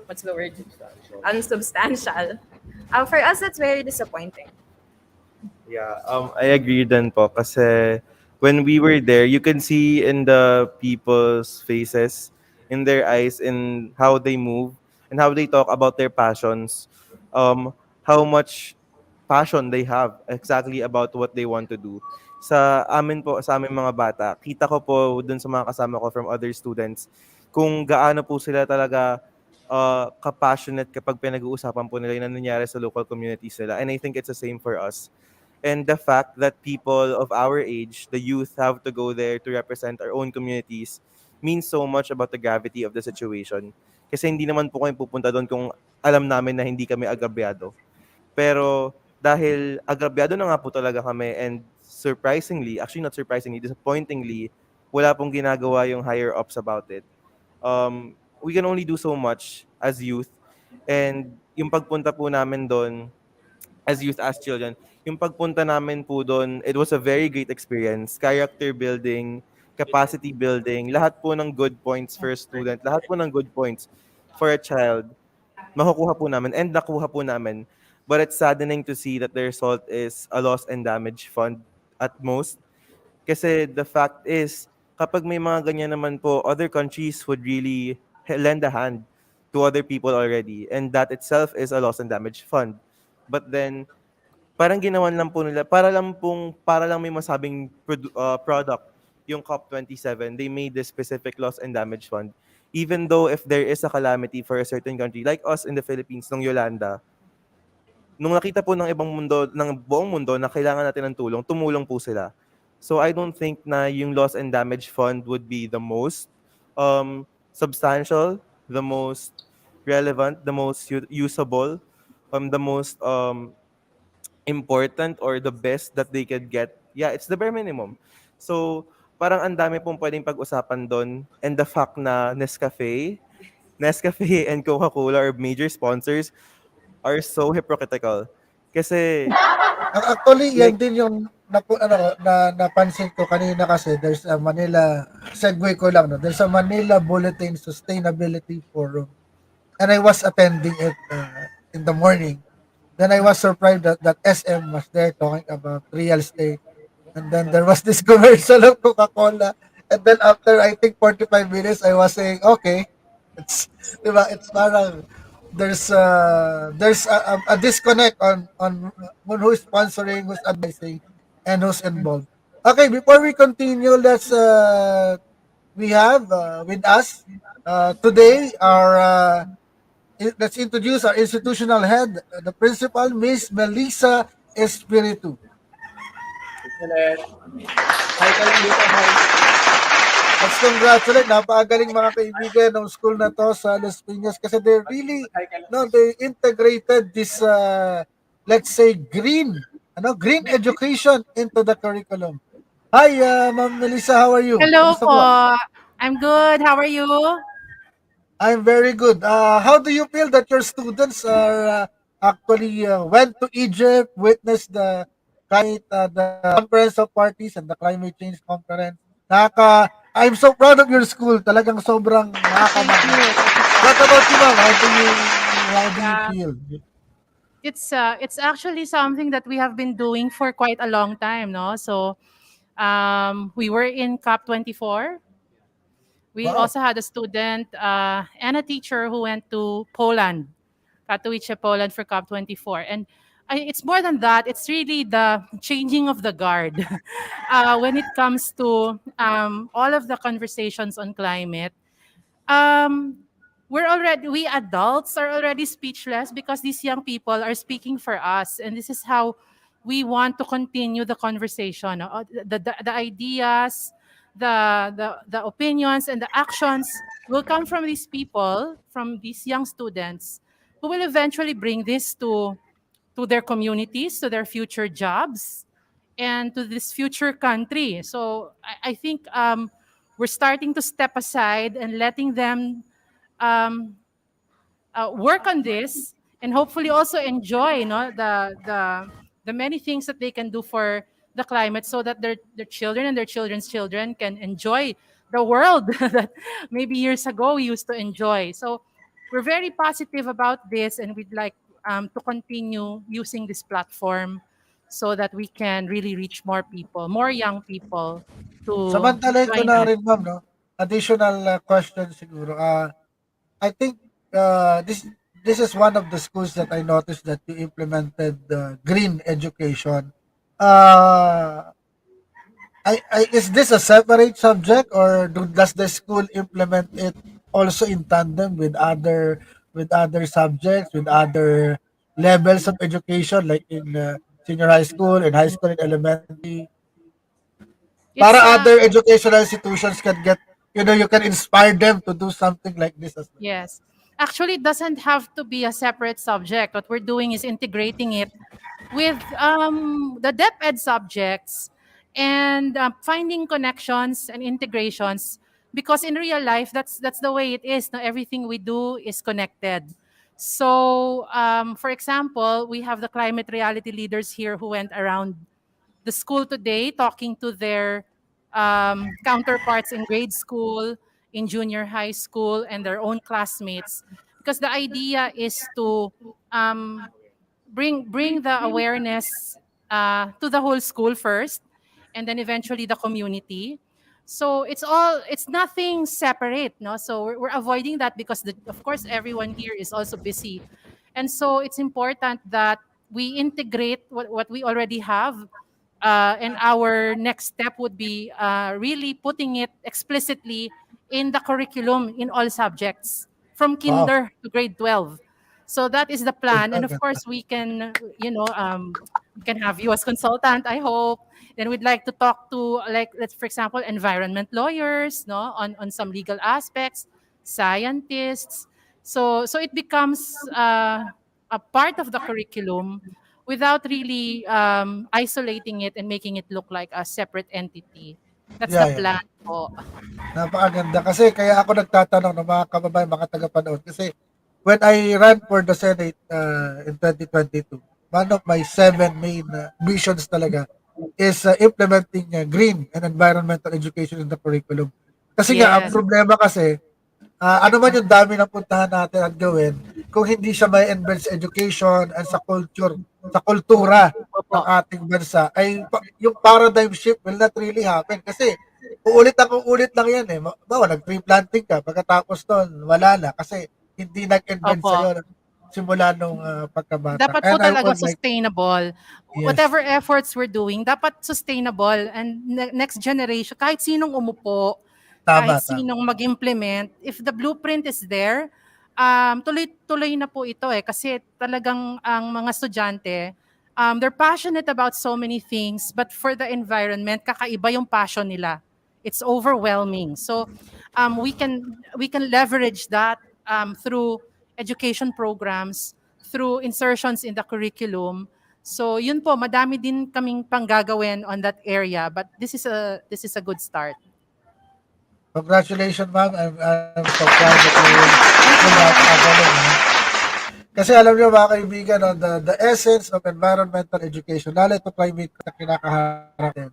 what's the word? Unsubstantial. For us, that's very disappointing. Yeah, I agree din po kasi when we were there, you can see in the people's faces, in their eyes, in how they move and how they talk about their passions, how much passion they have exactly about what they want to do. Sa amin po, sa aming mga bata, kita ko po dun sa mga kasama ko from other students kung gaano po sila talaga ka-passionate kapag pinag-uusapan po nila yung nangyayari sa local communities nila. And I think it's the same for us. And the fact that people of our age, the youth, have to go there to represent our own communities means so much about the gravity of the situation. Kasi hindi naman po kami pupunta doon kung alam namin na hindi kami agrabyado. Pero dahil agrabyado na nga po talaga kami, and surprisingly, actually not surprisingly, disappointingly, wala pong ginagawa yung higher ups about it. We can only do so much as youth. And yung pagpunta po namin doon, as youth, as children, yung pagpunta namin po doon, it was a very great experience. Character building, capacity building, lahat po ng good points for a student, lahat po ng good points for a child, makukuha po namin and nakuha po namin. But it's saddening to see that the result is a loss and damage fund at most. Kasi the fact is, kapag may mga ganyan naman po, other countries would really lend a hand to other people already. And that itself is a loss and damage fund. But then, parang ginawan lang po nila, para lang may masabing product yung COP27, they made this specific loss and damage fund. Even though if there is a calamity for a certain country, like us in the Philippines, nung Yolanda, nung nakita po ng ibang mundo, ng buong mundo na kailangan natin ng tulong, tumulong po sila. So I don't think na yung loss and damage fund would be the most substantial, the most relevant, the most usable, the most important or the best that they could get. Yeah, it's the bare minimum. So, parang ang dami pong pwedeng pag-usapan doon, and the fact na Nescafe and Coca-Cola are major sponsors are so hypocritical. Kasi Actually, yan din yung napansin ko kanina kasi there's a Manila, segue ko lang, no? There's a Manila Bulletin Sustainability Forum. And I was attending it in the morning. Then I was surprised that SM was there talking about real estate. And then there was this commercial of Coca-Cola. And then after, I think, 45 minutes, I was saying, okay, diba, it's parang, there's a disconnect on who's sponsoring, who's advising, and who's involved. Okay, before we continue, we have with us today let's introduce our institutional head, the principal, Miss Melissa Espiritu. Let's congratulate, napakagaling mga kaibigan ng school na to sa Las Piñas kasi they integrated this, let's say, green education into the curriculum. Hi, Ma'am Melissa, how are you? Hello po. I'm good. How are you? I'm very good. How do you feel that your students are actually went to Egypt, witnessed the conference of parties and the climate change conference? I'm so proud of your school. Talagang sobrang nakakabang. What about you, ma'am? How do you feel? It's actually something that we have been doing for quite a long time, no? So, we were in COP24. We also had a student and a teacher who went to Poland, Katowice, Poland for COP24. And it's more than that. It's really the changing of the guard when it comes to all of the conversations on climate. Um, we adults are already speechless because these young people are speaking for us, and this is how we want to continue the conversation. The ideas, the opinions, and the actions will come from these people, from these young students, who will eventually bring this to their communities, to their future jobs, and to this future country. So I think we're starting to step aside and letting them um, work on this, and hopefully also enjoy, the many things that they can do for the climate, so that their children and their children's children can enjoy the world that maybe years ago we used to enjoy. So we're very positive about this, and we'd like to continue using this platform so that we can really reach more people, more young people to Samantalahin ko join na us. rin, ma'am, no? Additional question siguro. I think this is one of the schools that I noticed that you implemented green education. Uh, is this a separate subject, or does the school implement it also in tandem with other subjects, with other levels of education, like in senior high school and high school and elementary? Para It's other educational institutions can get, you can inspire them to do something like this as well. Yes. Actually, it doesn't have to be a separate subject. What we're doing is integrating it with the DepEd subjects, and finding connections and integrations, because in real life, that's the way it is. Now, everything we do is connected. So, for example, we have the climate reality leaders here who went around the school today talking to their counterparts in grade school, in junior high school, and their own classmates. Because the idea is to um, bring the awareness to the whole school first, and then eventually the community. So it's nothing separate, no. So we're avoiding that because of course everyone here is also busy, and so it's important that we integrate what we already have. And our next step would be really putting it explicitly in the curriculum in all subjects from Wow. kinder to grade 12. So that is the plan. And of Ganda. course, we can have you as consultant, I hope. Then we'd like to talk to, like, let's, for example, environment lawyers, no, on some legal aspects, scientists. So it becomes a part of the curriculum without really isolating it and making it look like a separate entity. That's the Yeah, yeah. plan po. Napakaganda. Kasi kaya ako nagtatanong ng mga kababayan, mga tagapanood. Kasi when I ran for the Senate in 2022, one of my 7 main missions talaga is implementing green and environmental education in the curriculum. Kasi nga, ang Yes. problema kasi, ano man yung dami ng puntahan natin at gawin, kung hindi siya may embed sa education and sa culture, sa kultura ng ating bansa, ay yung paradigm shift will not really happen. Kasi uulit lang yan eh. Bawa, nag-tree planting ka, pagkatapos nun, wala na. Kasi hindi nag-embed Opo. sa'yo simula nung pagkabata. Dapat po And I talaga would like, sustainable. Yes. Whatever efforts we're doing, dapat sustainable. And next generation, kahit sinong umupo, Tama, kahit sinong mag-implement, if the blueprint is there, tuloy-tuloy na po ito eh. Kasi talagang ang mga estudyante, they're passionate about so many things, but for the environment, kakaiba yung passion nila. It's overwhelming. So we can leverage that through education programs, through insertions in the curriculum. So yun po, madami din kaming panggagawin on that area, but this is a good start. congratulations, ma'am. I'm so proud that you kasi alam niyo mga kaibigan, no, the essence of environmental education, lalo ito climate na kinakaharap natin,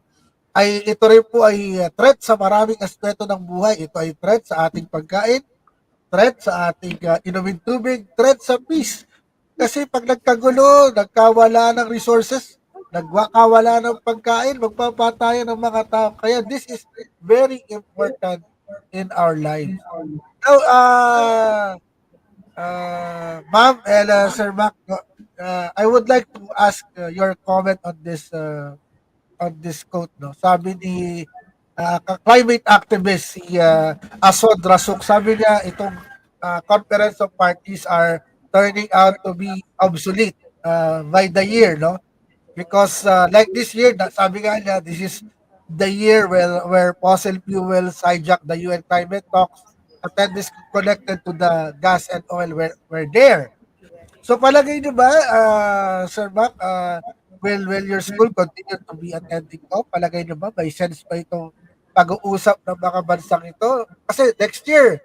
ay ito rin po ay threat sa maraming aspeto ng buhay. Ito ay threat sa ating pagkain, threat sa ating inumin tubig, threat sa peace. Kasi pag nagkagulo, nagkawala ng resources, nagwakawala ng pagkain, magpapatayan ng mga tao. Kaya this is very important in our lives. Now, ma'am and Sir Mac, I would like to ask your comment on this quote, no? Sabi ni climate activist si Asod Rasuk, sabi niya itong conference of parties are turning out to be obsolete by the year, no? Because like this year, sabi nga niya, this is the year where fossil fuels hijack the UN climate talks, attendees connected to the gas and oil were there. So palagay niyo ba, Sir Mac, will your school continue to be attending to? Palagay niyo ba, may sense ba itong pag-uusap ng mga bansang ito? Kasi next year,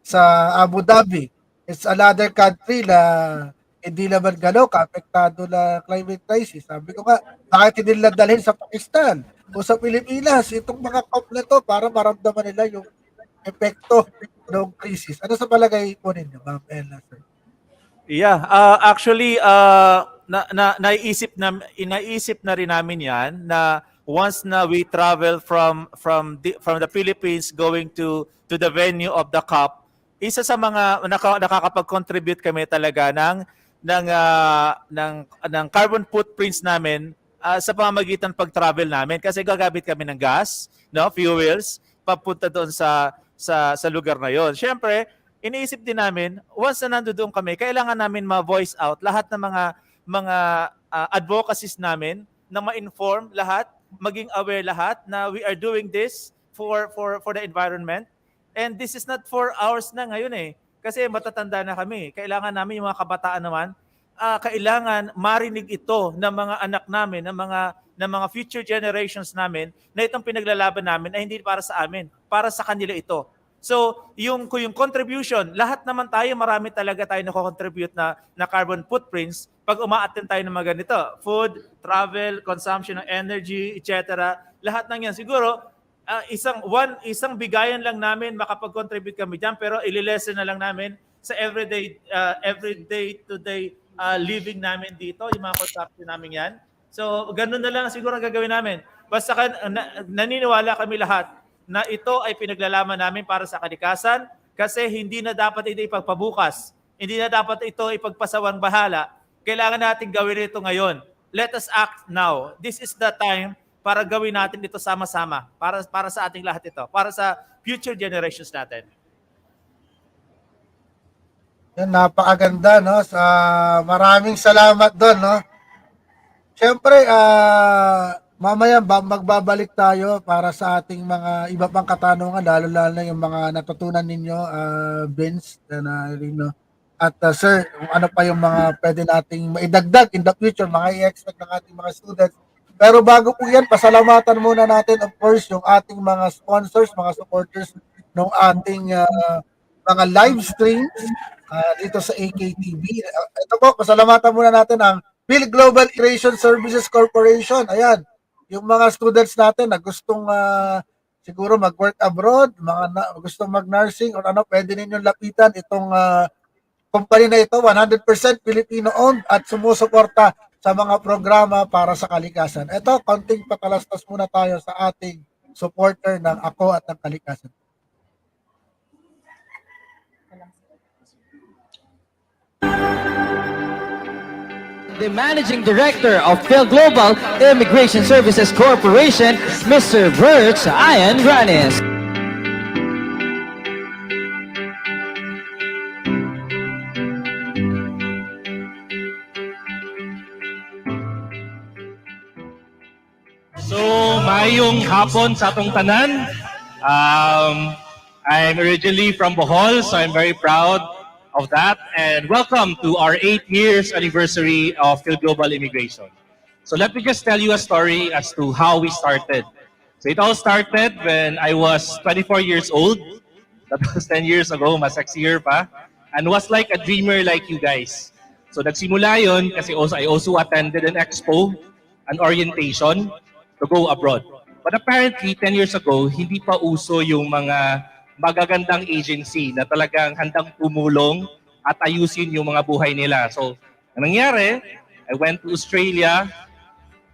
sa Abu Dhabi, it's another country na hindi naman gano'n kaapektado na climate crisis. Sabi ko nga, bakit hindi nila dalhin sa Pakistan o sa Pilipinas itong mga COP na to para maramdaman nila yung epekto ng crisis. Ano sa palagay po ninyo, Ma'am Ella, sir? Yeah, actually naisip na rin namin 'yan na once na we travel from the Philippines going to the venue of the COP, isa sa mga nakakapag-contribute kami talaga ng carbon footprints namin sa pamamagitan pag-travel namin kasi gagamit kami ng gas, no, fuels papunta doon sa lugar na 'yon. Syempre, iniisip din namin, once na nandoon kami, kailangan namin ma-voice out lahat ng mga advocacies namin na ma-inform lahat, maging aware lahat na we are doing this for the environment. And this is not for ours na ngayon eh. Kasi matatanda na kami. Kailangan namin yung mga kabataan naman, kailangan marinig ito ng mga anak namin, ng mga future generations namin na itong pinaglalaban namin ay hindi para sa amin, para sa kanila ito. So, yung contribution, lahat naman tayo, marami talaga tayo na-contribute na carbon footprints pag umaattend tayo ng mga ganito. Food, travel, consumption ng energy, etc. Lahat ng yan. Siguro, isang bigayan lang namin, makapag-contribute kami dyan, pero ililesen na lang namin sa everyday to day living namin dito, yung mga consumption namin yan. So, ganun na lang siguro ang gagawin namin. Basta naniniwala kami lahat na ito ay pinaglalaman namin para sa kalikasan kasi hindi na dapat ito ipagpabukas. Hindi na dapat ito ipagpasawang bahala. Kailangan natin gawin ito ngayon. Let us act now. This is the time para gawin natin ito sama-sama. Para sa ating lahat ito. Para sa future generations natin. Yan, napakaganda, no? Maraming salamat doon, no? Siyempre, mamaya magbabalik tayo para sa ating mga iba pang katanungan, lalo na yung mga natutunan ninyo, Vince, no? At sir, ano pa yung mga pwede nating maidagdag in the future, mga i-expect ng ating mga students. Pero bago po yan, pasalamatan muna natin, of course, yung ating mga sponsors, mga supporters ng ating mga live streams dito sa AKTV. Ito po, pasalamatan muna natin ang Phil Global Creation Services Corporation. Ayan, yung mga students natin na gustong siguro mag-work abroad, gustong mag-nursing or ano, pwede ninyong lapitan itong company na ito, 100% Filipino-owned at sumusuporta sa mga programa para sa kalikasan. Ito, konting patalastas muna tayo sa ating supporter ng Ako at ng Kalikasan. The Managing Director of Phil Global Immigration Services Corporation, Mr. Bert Ian Granis. So, mayong hapon sa atong tanan. I'm originally from Bohol, so I'm very proud of that. And welcome to our 8 years anniversary of Phil Global Immigration. So let me just tell you a story as to how we started. So it all started when I was 24 years old. That was 10 years ago, mas sexier pa. And was like a dreamer like you guys. So nagsimula yun kasi I also attended an expo, an orientation to go abroad. But apparently, 10 years ago, hindi pa uso yung mga magagandang agency na talagang handang tumulong at ayusin yung mga buhay nila. So, ang nangyari, I went to Australia,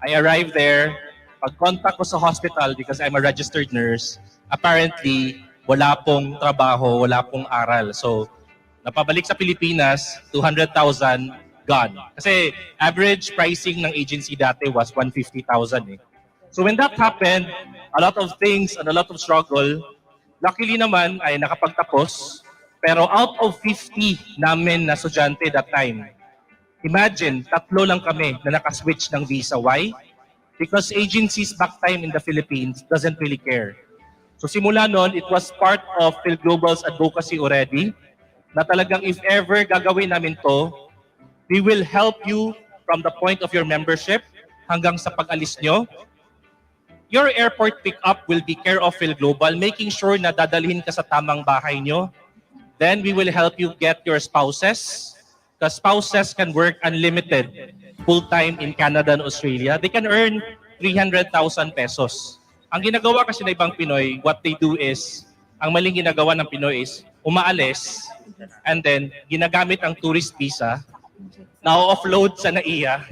I arrived there, pag-contact ko sa hospital because I'm a registered nurse, apparently, wala pong trabaho, wala pong aral. So, napabalik sa Pilipinas, 200,000 gone. Kasi average pricing ng agency dati was 150,000 eh. So when that happened, a lot of things and a lot of struggle, luckily naman ay nakapagtapos. Pero out of 50 namin na estudyante that time, imagine, 3 lang kami na nakaswitch ng visa. Why? Because agencies back time in the Philippines doesn't really care. So simula noon, it was part of PhilGlobal's advocacy already na talagang if ever gagawin namin to, we will help you from the point of your membership hanggang sa pag-alis nyo. Your airport pickup will be care of PhilGlobal, making sure na dadalhin ka sa tamang bahay nyo. Then we will help you get your spouses, because spouses can work unlimited full-time in Canada and Australia. They can earn 300,000 pesos. Ang ginagawa kasi ng ibang Pinoy, what they do is, ang maling ginagawa ng Pinoy is, umaalis, and then ginagamit ang tourist visa, na-offload sa NAIA,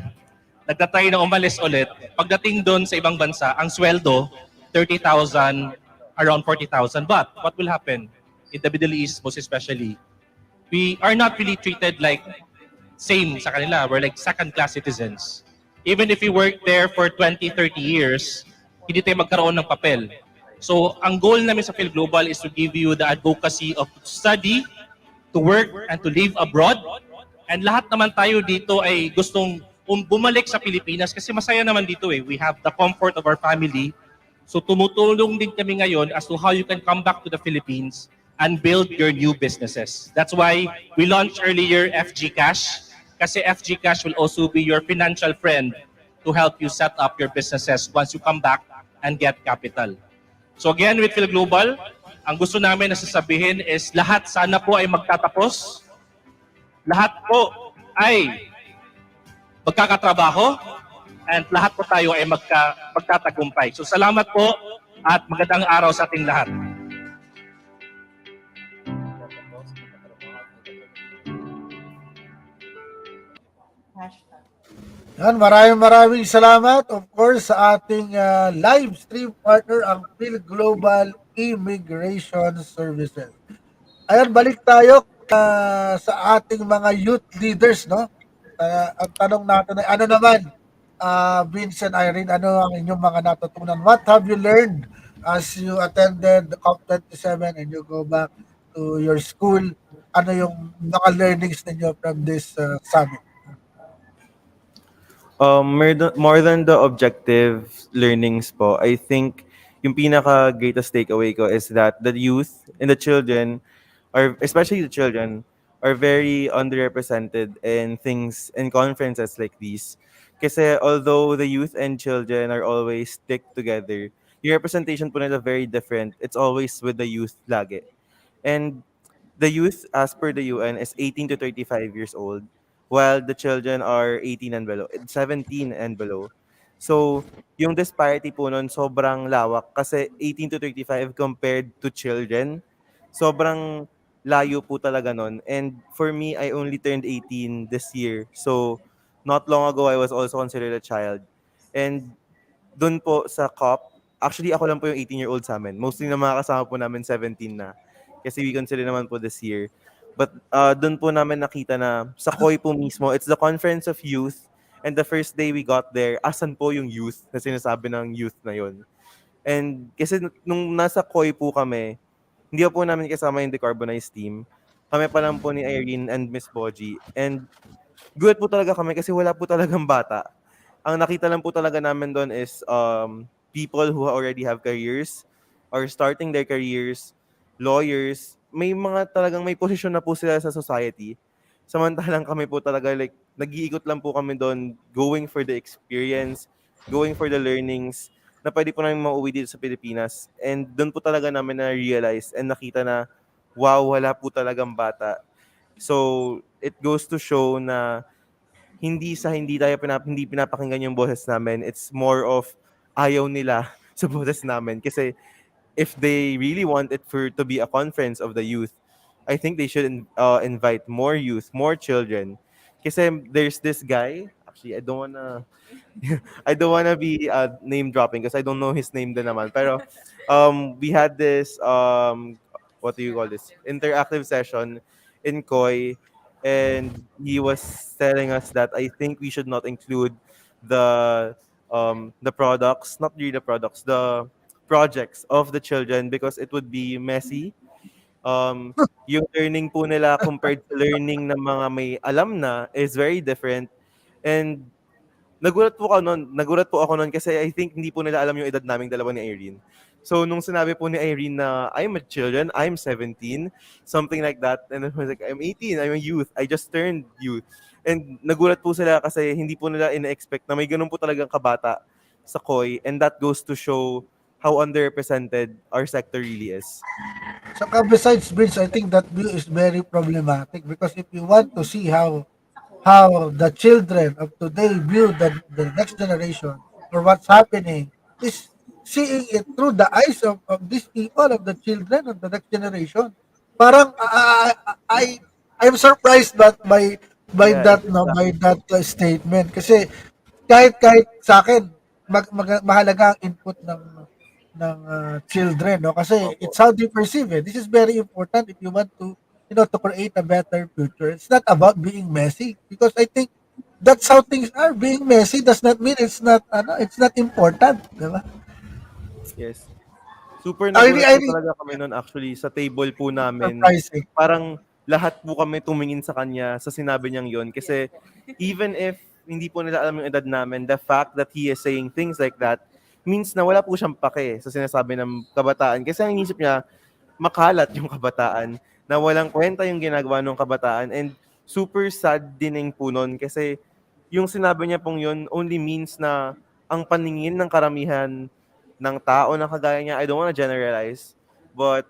nagtatry na umalis ulit. Pagdating doon sa ibang bansa, ang sweldo, 30,000, around 40,000. But what will happen? In the Middle East, most especially, we are not really treated like same sa kanila. We're like second-class citizens. Even if we work there for 20, 30 years, hindi tayo magkaroon ng papel. So, ang goal namin sa PhilGlobal is to give you the advocacy of study, to work, and to live abroad. And lahat naman tayo dito ay gustong bumalik sa Pilipinas kasi masaya naman dito eh. We have the comfort of our family. So, tumutulong din kami ngayon as to how you can come back to the Philippines and build your new businesses. That's why we launched earlier FG Cash, kasi FG Cash will also be your financial friend to help you set up your businesses once you come back and get capital. So again, with PhilGlobal, ang gusto namin na sasabihin is lahat sana po ay magtatapos, lahat po ay magkakatrabaho, and lahat po tayo ay magtatagumpay. So salamat po at magandang araw sa ating lahat. Yan, maraming salamat of course sa ating live stream partner ang PhilGlobal Immigration Services. Ayan, balik tayo sa ating mga youth leaders, no? Ang tanong natin ay ano naman, Vincent, Irene, ano ang inyong mga natutunan? What have you learned as you attended the COP27 and you go back to your school? Ano yung mga learnings ninyo from this summit? More than the objective learnings po, I think yung pinaka greatest takeaway ko is that the youth and the children, or especially the children, are very underrepresented in things, in conferences like these. Kasi although the youth and children are always stick together, yung representation po nila very different. It's always with the youth lagi. And the youth, as per the UN, is 18 to 35 years old, while the children are 18 and below, 17 and below. So, yung disparity po nun sobrang lawak kasi 18 to 35 compared to children, sobrang layo po talaga nun. And for me, I only turned 18 this year. So, not long ago, I was also considered a child. And dun po sa COP, actually ako lang po yung 18-year-old sa amin. Mostly na mga kasama po namin 17 na. Kasi we consider naman po this year. But doon po namin nakita na sa COI po mismo, it's the Conference of Youth. And the first day we got there, asan po yung youth na sinasabi ng youth na yon. And kasi nung nasa COI po kami, hindi po namin kasama yung decarbonized team. Kami pa lang po ni Irene and Miss Boji. And good po talaga kami kasi wala po talagang bata. Ang nakita lang po talaga namin doon is people who already have careers or starting their careers, lawyers, may mga talagang may posisyon na po sila sa society. Samantalang kami po talaga like nag-iikot lang po kami doon, going for the experience, going for the learnings na pwede po namin mauwi dito sa Pilipinas. And doon po talaga namin na-realize and nakita na wow, wala po talagang bata. So, it goes to show na hindi hindi pinapakinggan yung boses namin. It's more of ayaw nila sa boses namin kasi if they really want it to be a conference of the youth, I think they should invite more youth, more children. Kasi there's this guy, actually I don't wanna be name dropping because I don't know his name din naman. Pero we had this what do you call this? Interactive session in COI and he was telling us that I think we should not include the the products, not really the products, the projects of the children because it would be messy. Yung learning po nila compared to learning ng mga may alam na is very different. And nagulat po ako no'n kasi I think hindi po nila alam yung edad naming dalawa ni Irene. So nung sinabi po ni Irene na, "I'm a children, I'm 17," something like that, and then I was like, "I'm 18, I'm a youth, I just turned youth." And nagulat po sila kasi hindi po nila ine-expect na may gano'n po talagang kabata sa KOI, and that goes to show how underrepresented our sector really is. Saka besides Vince, I think that view is very problematic because if you want to see how the children of today view the next generation or what's happening is seeing it through the eyes of these people, of the children of the next generation. Parang I'm surprised by Yeah, that no by that statement kasi kahit sa akin mahalaga ang input ng children no kasi Opo. it's how they perceive it. This is very important if you want to to create a better future. It's not about being messy because I think that's how things are. Being messy does not mean it's not important, di ba? Yes. Super I really, nagulat I po really talaga kami nun actually sa table po namin. surprising. Parang lahat po kami tumingin sa kanya sa sinabi niyang yon kasi even if hindi po nila alam yung edad namin, the fact that he is saying things like that means na wala po siyang pake sa sinasabi ng kabataan. Kasi ang inisip niya, makalat yung kabataan, na walang kwenta yung ginagawa ng kabataan. And super sad dining po nun kasi yung sinabi niya pong yun only means na ang paningin ng karamihan ng tao na kagaya niya, I don't want to generalize, but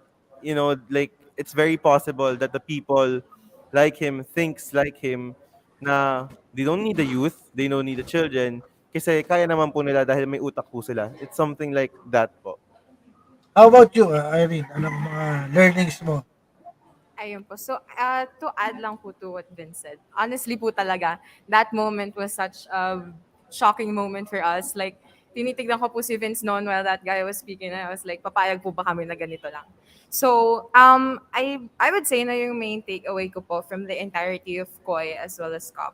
like it's very possible that the people like him thinks like him na they don't need the youth, they don't need the children kasi kaya naman po nila dahil may utak po sila. It's something like that po. How about you, Irene? Anong mga learnings mo? Ayun po. So, to add lang po to what Vince said, honestly po talaga, that moment was such a shocking moment for us. Like, tinitignan ko po si Vince noon while that guy was speaking, and I was like, papayag po ba kami na ganito lang? So, I would say na yung main takeaway ko po from the entirety of KOI as well as COP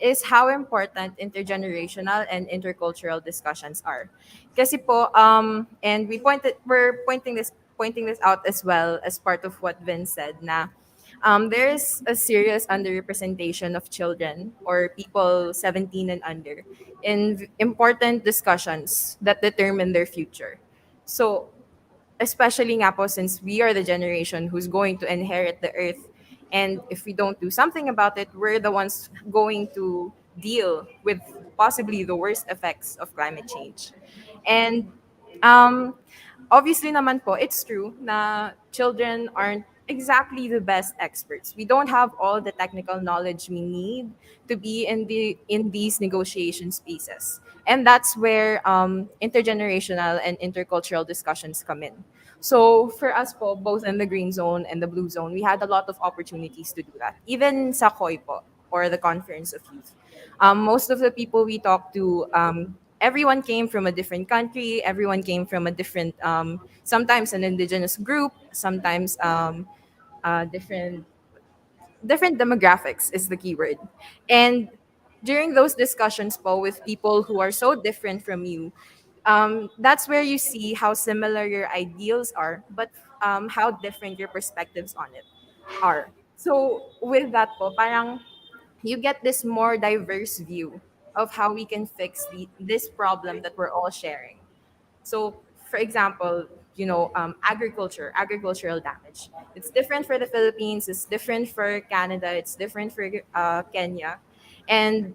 is how important intergenerational and intercultural discussions are. Kasi po, and we're pointing this out as well as part of what Vince said na there's a serious underrepresentation of children or people 17 and under in important discussions that determine their future. So, especially nga po since we are the generation who's going to inherit the earth, and if we don't do something about it, we're the ones going to deal with possibly the worst effects of climate change. And um, obviously naman po, it's true na children aren't exactly the best experts. We don't have all the technical knowledge we need to be in these negotiation spaces. And that's where intergenerational and intercultural discussions come in. So for us po, both in the green zone and the blue zone, we had a lot of opportunities to do that. Even sa COI po, or the Conference of Youth. Most of the people we talked to, everyone came from a different country. Everyone came from a different, sometimes an indigenous group, sometimes different demographics is the keyword. And during those discussions po with people who are so different from you, that's where you see how similar your ideals are, but how different your perspectives on it are. So with that po, parang you get this more diverse view of how we can fix this problem that we're all sharing. So, for example, agricultural damage. It's different for the Philippines. It's different for Canada. It's different for Kenya, and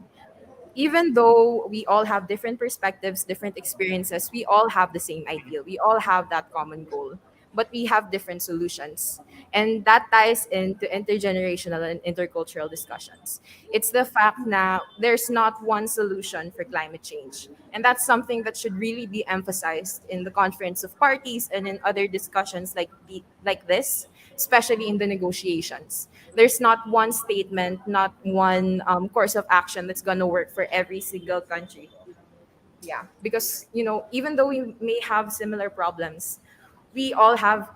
even though we all have different perspectives, different experiences, we all have the same ideal. We all have that common goal, but we have different solutions. And that ties into intergenerational and intercultural discussions. It's the fact that there's not one solution for climate change. And that's something that should really be emphasized in the conference of parties and in other discussions like this, especially in the negotiations. There's not one statement, not one course of action that's going to work for every single country. Yeah, because even though we may have similar problems, we all have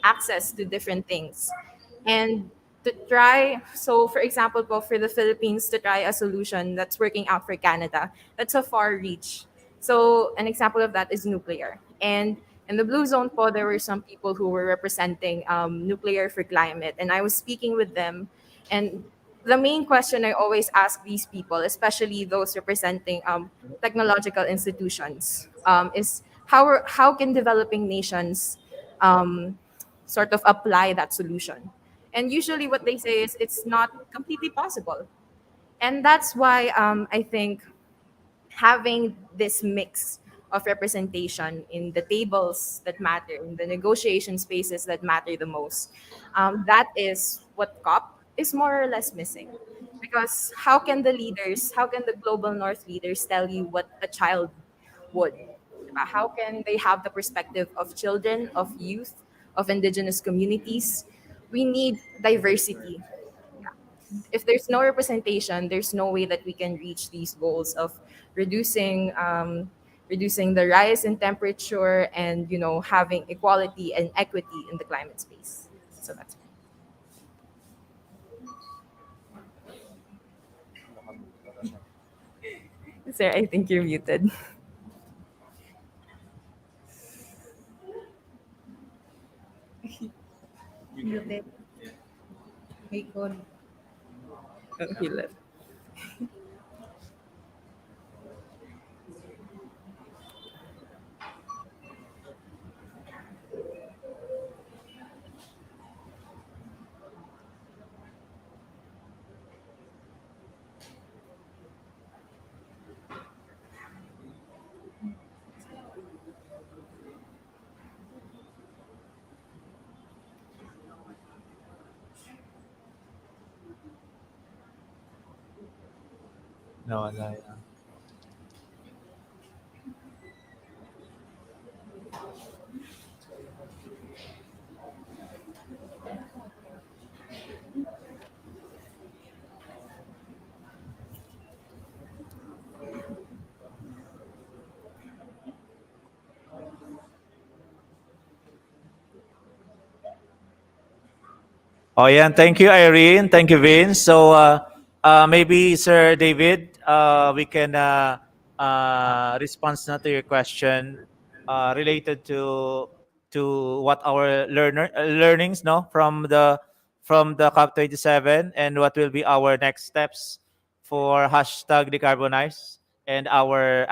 access to different things, and to try, so for example po, for the Philippines to try a solution that's working out for Canada, that's a far reach. So an example of that is nuclear. And in the blue zone po, there were some people who were representing nuclear for climate. And I was speaking with them. And the main question I always ask these people, especially those representing technological institutions, is how can developing nations sort of apply that solution? And usually what they say is it's not completely possible. And that's why I think having this mix of representation in the tables that matter, in the negotiation spaces that matter the most, that is what COP is more or less missing. Because how can the leaders, how can the global north leaders tell you what a child would? How can they have the perspective of children, of youth, of indigenous communities? We need diversity. If there's no representation, there's no way that we can reach these goals of reducing reducing the rise in temperature and having equality and equity in the climate space. So that's it. Sir, I think you're muted. Muted. May call. Oh, he left. Nawala yan. Oh, yeah. Thank you, Irene. Thank you, Vince. So maybe, Sir David, we can respond na to your question related to what our learnings from the COP27 and what will be our next steps for hashtag decarbonize and our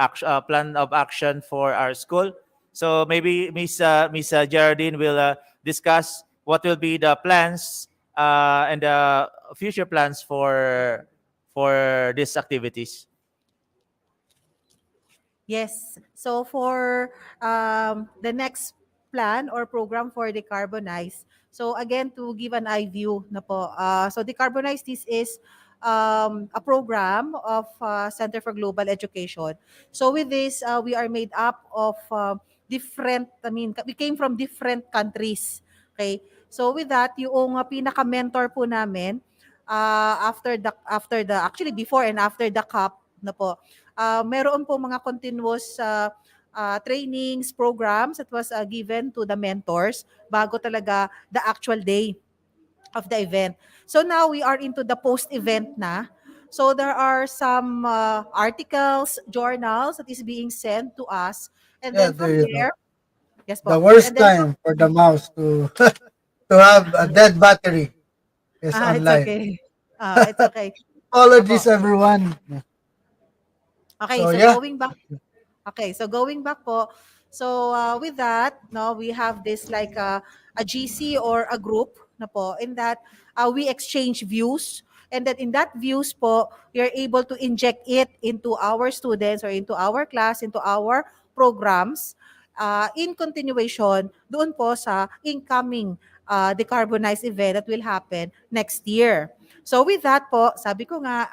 plan of action for our school. So maybe Miss Geraldine will discuss what will be the plans and the future plans for these activities. Yes. So for the next plan or program for Decarbonize, so again, to give an eye view na po, so Decarbonize, this is a program of Center for Global Education. So with this, we are made up of we came from different countries. Okay? So with that, yung pinaka-mentor po namin, actually before and after the COP na po, meron po mga continuous trainings, programs that was given to the mentors bago talaga the actual day of the event. So now we are into the post-event na. So there are some articles, journals that is being sent to us. And Yeah, then from there you go. there, yes po. The worst And then time for the mouse to to have a dead battery is it's online. okay. It's okay. Apologies, Apo. everyone. Okay, So so yeah, going back. Okay, so going back po. So with that, no, we have this like a GC or a group na po in that we exchange views, and that in that views po, you're able to inject it into our students or into our class, into our programs in continuation doon po sa incoming decarbonized event that will happen next year. So with that po, sabi ko nga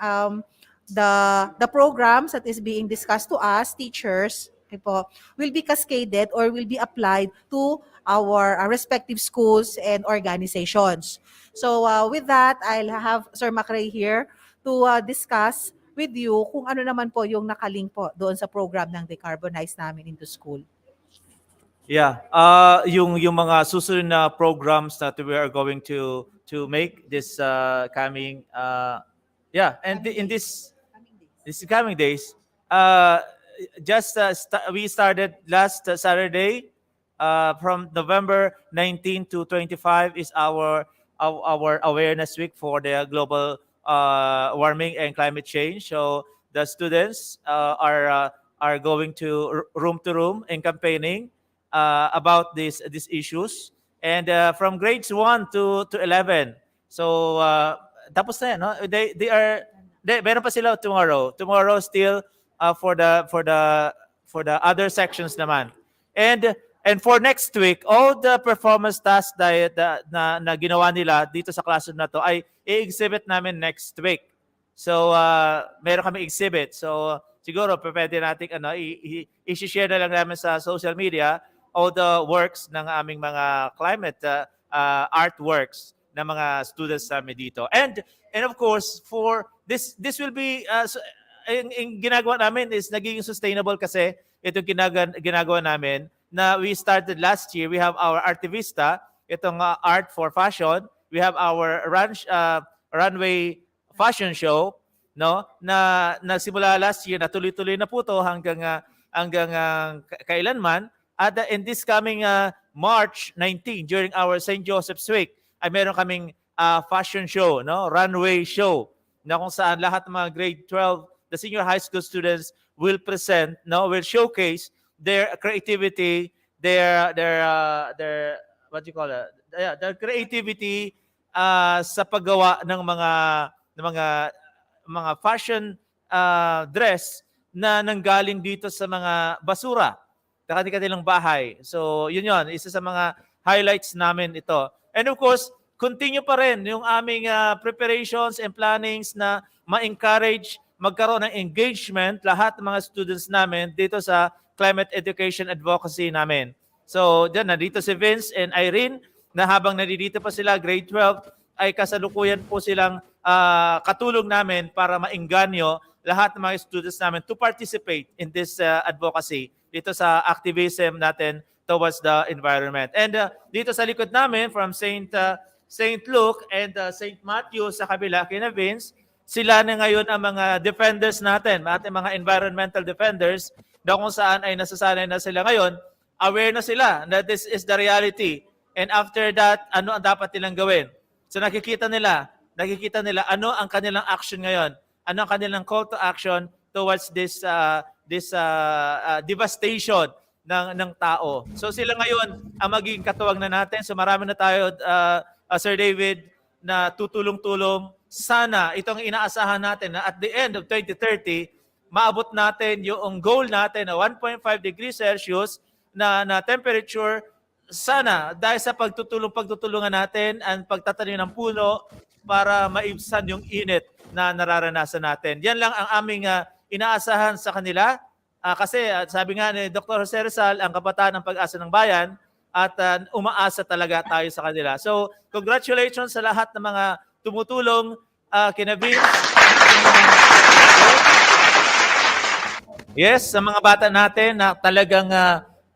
the programs that is being discussed to us, teachers, okay po, will be cascaded or will be applied to our respective schools and organizations. So with that, I'll have Sir Macray here to discuss with you kung ano naman po yung nakalink po doon sa program ng Decarbonize namin into school. Yeah, yung mga susunod na programs that we are going to to make this coming in this coming days. We started last Saturday. From November 19 to 25 is our awareness week for the global warming and climate change. So the students are going to room and campaigning about these issues, and from grades 1 to 11. So tapos na yan, no? Meron pa sila tomorrow still for the other sections naman. And for next week, all the performance tasks na ginawa nila dito sa classroom na to ay i-exhibit namin next week. So meron kami exhibit. So siguro pwede natin i-share na lang namin sa social media all the works ng aming mga climate artworks ng mga students namin dito. And of course, for this will be yung ginagawa namin is naging sustainable kasi itong ginagawa namin na we started last year. We have our Artivista, itong art for fashion. We have our runway fashion show, no? Na nagsimula last year, natuloy-tuloy na po to hanggang kailanman. At in this coming March 19 during our St. Joseph's Week ay meron kaming fashion show, no? Runway show na kung saan lahat ng mga grade 12, the senior high school students will present, no? Will showcase their creativity, their what you call it? Their creativity sa paggawa ng mga fashion dress na nanggaling dito sa mga basura, kanilang bahay. So, yun, isa sa mga highlights namin ito. And of course, continue pa rin yung aming preparations and plannings na ma-encourage magkaroon ng engagement lahat ng mga students namin dito sa climate education advocacy namin. So, nandito si Vince and Irene na habang nandito pa sila, grade 12, ay kasalukuyan po silang katulong namin para maengganyo lahat ng mga students namin to participate in this advocacy dito sa activism natin towards the environment. And dito sa likod namin from St. Luke and St. Matthew sa kabila, kina Vince, sila na ngayon ang mga defenders natin, ating mga environmental defenders, na kung saan ay nasasanay na sila ngayon, aware na sila na this is the reality. And after that, ano ang dapat nilang gawin? So nakikita nila ano ang kanilang action ngayon, ano ang kanilang call to action towards this devastation ng tao. So sila ngayon ang magiging katuwang na natin. So marami na tayo, Sir David, na tutulong-tulong. Sana itong inaasahan natin na at the end of 2030, maabot natin yung goal natin na 1.5 degrees Celsius na temperature. Sana dahil sa pagtutulungan natin ang pagtatanim ng puno para maibsan yung init na nararanasan natin. Yan lang ang aming inaasahan sa kanila. Kasi sabi nga ni Dr. Jose Rizal, ang kabataan ng pag-asa ng bayan, at umaasa talaga tayo sa kanila. So, congratulations sa lahat ng mga tumutulong, kina Vince. Yes, sa mga bata natin na talagang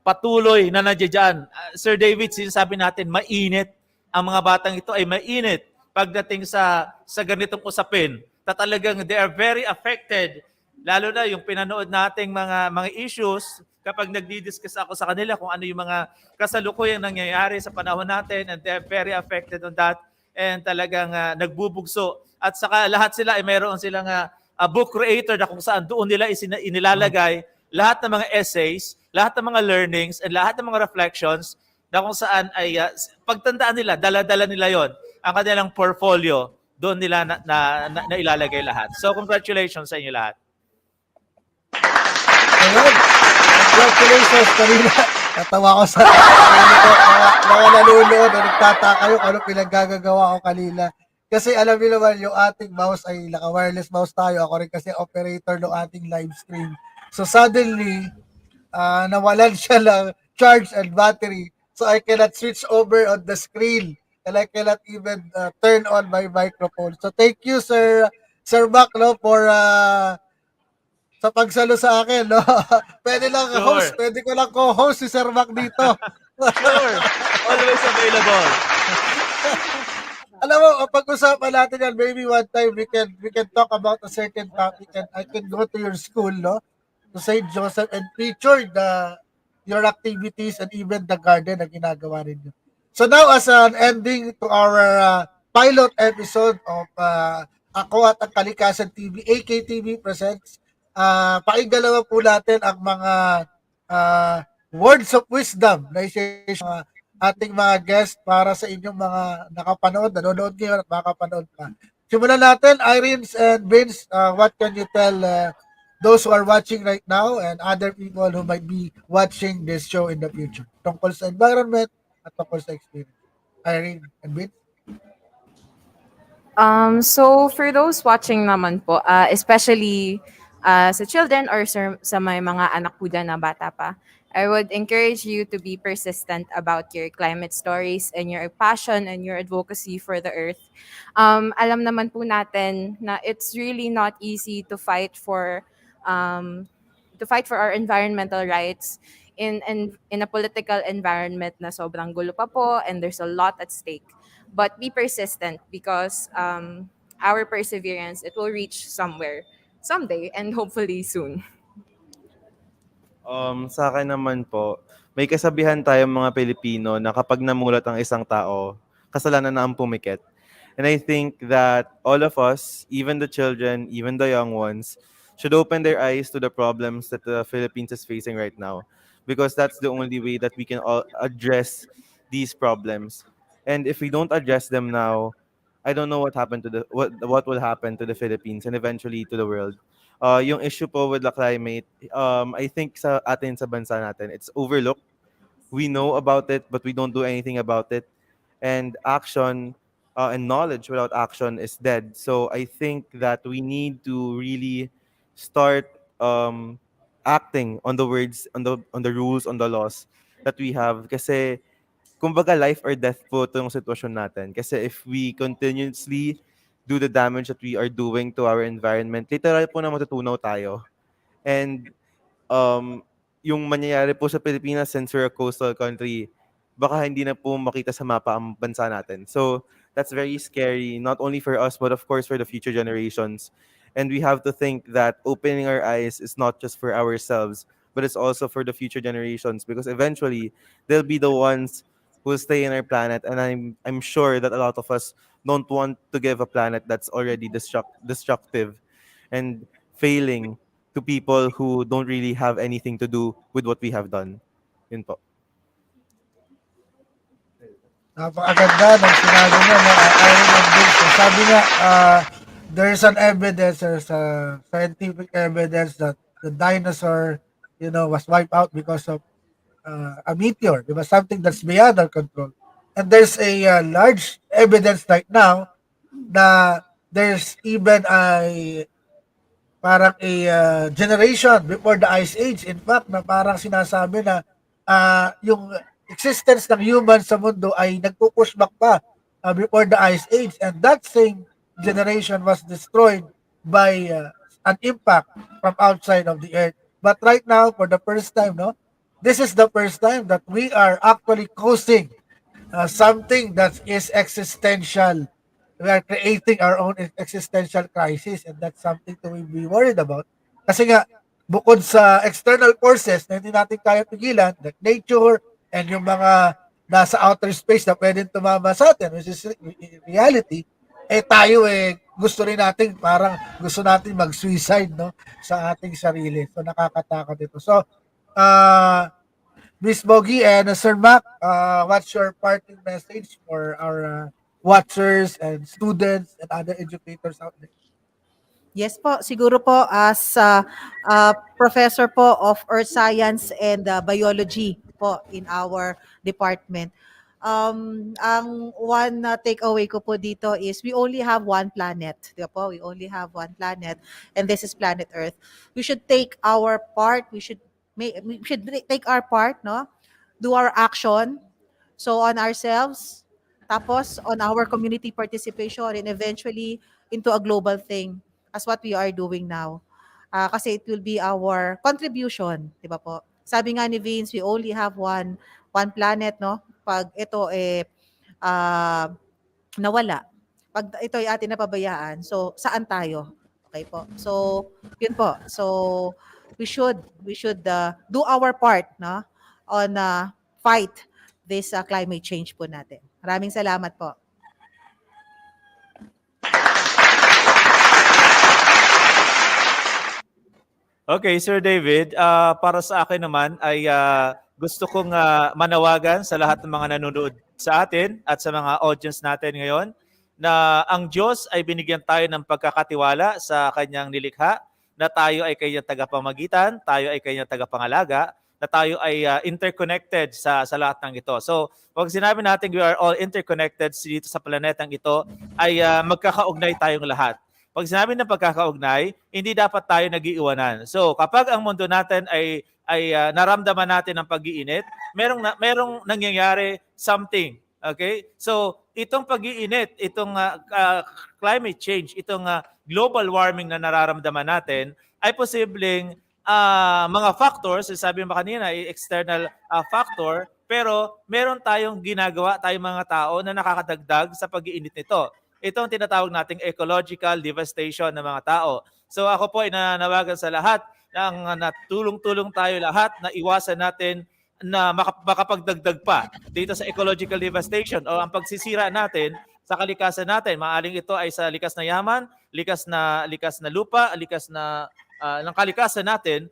patuloy na nandiyan. Sir David, sinasabi natin, mainit. Ang mga batang ito ay mainit pagdating sa ganitong usapin. Talagang they are very affected. Lalo na yung pinanood nating mga issues kapag nagdi-discuss ako sa kanila kung ano yung mga kasalukuyang nangyayari sa panahon natin, and they're very affected on that, and talagang nagbubugso. At saka lahat sila ay mayroon silang book creator na kung saan doon nila inilalagay lahat ng mga essays, lahat ng mga learnings, and lahat ng mga reflections na kung saan ay pagtandaan nila, dala-dala nila yon ang kanilang portfolio, doon nila na ilalagay lahat. So congratulations sa inyo lahat. Congratulations kanina. Natawa ko sa mga nanonood na nagtataka kayo kung ano pinaggagawa ko kanina. Kasi alam niyo naman, yung ating mouse ay naka-wireless mouse tayo. Ako rin kasi operator ng ating live stream. So suddenly, nawalan siya ng charge and battery. So I cannot switch over on the screen. And I cannot even turn on my microphone. So thank you, Sir Mac, no, for sa pagsalo sa akin, no. Pwede lang host, pwede ko lang co-host si Sir Mac dito. Sure. Always available. Alam mo, pag-usapan natin yan, maybe one time we can talk about a certain topic and I can go to your school, no? To St. Joseph and feature your activities and even the garden na ginagawa ninyo. So now, as an ending to our pilot episode of Ako at ang Kalikasan TV, AKTV presents, pakinggan naman po natin ang mga words of wisdom na i-share ating mga guest para sa inyong mga nakapanood, nanonood ngayon at makapanood pa. Simulan natin, Irene and Vince, what can you tell those who are watching right now and other people who might be watching this show in the future tungkol sa environment at tungkol sa experience? Irene and Vince? So for those watching naman po, especially sa children or sa may mga anak po dyan na bata pa, I would encourage you to be persistent about your climate stories and your passion and your advocacy for the earth. Alam naman po natin na it's really not easy to fight for our environmental rights in a political environment na sobrang gulo pa po and there's a lot at stake. But be persistent because our perseverance, it will reach somewhere someday and hopefully soon. Sa akin naman po, may kasabihan tayong mga Pilipino na kapag namulat ang isang tao, kasalanan na ang pumikit. And I think that all of us, even the children, even the young ones, should open their eyes to the problems that the Philippines is facing right now. Because that's the only way that we can all address these problems. And if we don't address them now, I don't know what will happen to the Philippines and eventually to the world. Yung issue po with the climate, I think sa atin sa bansa natin, it's overlooked. We know about it, but we don't do anything about it. And action and knowledge without action is dead. So I think that we need to really start acting on the words, on the rules, on the laws that we have. Kasi kumbaga life or death po itong sitwasyon natin. Kasi if we continuously do the damage that we are doing to our environment, literal po na matutunaw tayo. And yung mangyayari po sa Pilipinas, since we're a coastal country, baka hindi na po makita sa mapa ang bansa natin. So that's very scary, not only for us, but of course for the future generations. And we have to think that opening our eyes is not just for ourselves, but it's also for the future generations, because eventually they'll be the ones who will stay in our planet. And I'm sure that a lot of us don't want to give a planet that's already destructive and failing to people who don't really have anything to do with what we have done. Yun po. Napakaganda ng sinabi niya na Irene and Vince. Sabi niya, there's an evidence, there's a scientific evidence that the dinosaur, was wiped out because of a meteor. It was something that's beyond our control. And there's a large evidence right now na there's even parang a generation before the Ice Age. In fact, na parang sinasabi na yung existence ng human sa mundo ay nagpo-push back pa before the Ice Age. And that same generation was destroyed by an impact from outside of the earth. But right now, for the first time, this is the first time that we are actually causing something that is existential. We are creating our own existential crisis, and that's something to be worried about. Kasi nga, bukod sa external forces na hindi natin kaya pigilan, like nature and yung mga nasa outer space na pwedeng tumama sa atin, which is reality, tayo gusto rin natin, parang gusto natin mag-suicide sa ating sarili. So nakakatakot ito. So, Miss Bogie and Sir Mac, what's your parting message for our watchers and students and other educators out there? Yes po, siguro po as professor po of Earth Science and Biology po in our department. Ang one takeaway ko po dito is we only have one planet. Di ba po? We only have one planet and this is planet Earth. We should take our part. We should take our part, do our action. So on ourselves, tapos on our community participation and eventually into a global thing as what we are doing now. Kasi it will be our contribution, di ba po? Sabi nga ni Vince, we only have one planet, Pag ito nawala, pag ito ay atin napabayaan, so saan tayo? Okay po. So, yun po. So, we should do our part, no, on fight this climate change po natin. Maraming salamat po. Okay, Sir David, para sa akin naman ay gusto kong manawagan sa lahat ng mga nanonood sa atin at sa mga audience natin ngayon na ang Diyos ay binigyan tayo ng pagkakatiwala sa kanyang nilikha, na tayo ay kanyang tagapamagitan, tayo ay kanyang tagapangalaga, na tayo ay interconnected sa lahat ng ito. So, pag sinabi natin we are all interconnected dito sa planetang ito, ay magkakaugnay tayong lahat. Pag sinabi ng pagkakaugnay, hindi dapat tayo nag-iiwanan. So, kapag ang mundo natin ay naramdaman natin ng pag-iinit, merong nangyayari something. Okay? So, itong pag-iinit, itong climate change, itong global warming na nararamdaman natin, ay posibleng mga factors, sabi mo kanina, external factor, pero meron tayong ginagawa, tayong mga tao na nakakadagdag sa pag-iinit nito. Ito ang tinatawag nating ecological devastation ng mga tao. So ako po ay nananawagan sa lahat na tulong-tulong tayo lahat na iwasan natin na makapagdagdag pa dito sa ecological devastation o ang pagsisira natin sa kalikasan natin. Maaring ito ay sa likas na yaman, likas na lupa, likas na ng kalikasan natin.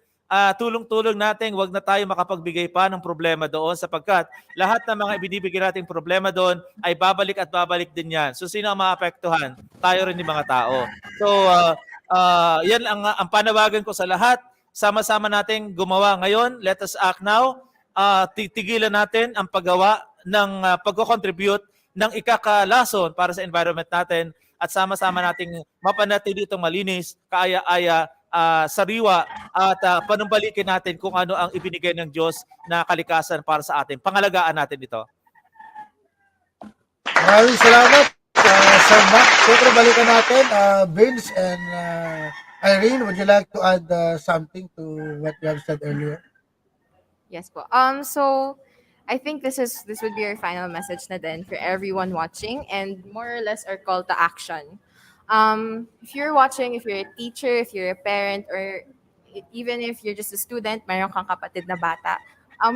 Tulong-tulong natin, wag na tayo makapagbigay pa ng problema doon sapagkat lahat ng mga ibinibigay nating problema doon ay babalik at babalik din yan. So sino ang maapektuhan? Tayo rin yung mga tao. So yan ang panawagan ko sa lahat. Sama-sama nating gumawa ngayon. Let us act now. Tigilan natin ang paggawa ng pagko-contribute ng ikakalason para sa environment natin at sama-sama nating mapanatili itong malinis, kaaya-aya, sariwa at panumbalikin natin kung ano ang ibinigay ng Diyos na kalikasan para sa atin. Pangalagaan natin ito. Maraming salamat, Sir Mac. Siyempre, balikan natin. Vince and Irene, would you like to add something to what you have said earlier? Yes po. So I think this would be our final message na din for everyone watching and more or less our call to action. If you're watching, if you're a teacher, if you're a parent, or even if you're just a student, mayroon kang kapatid na bata,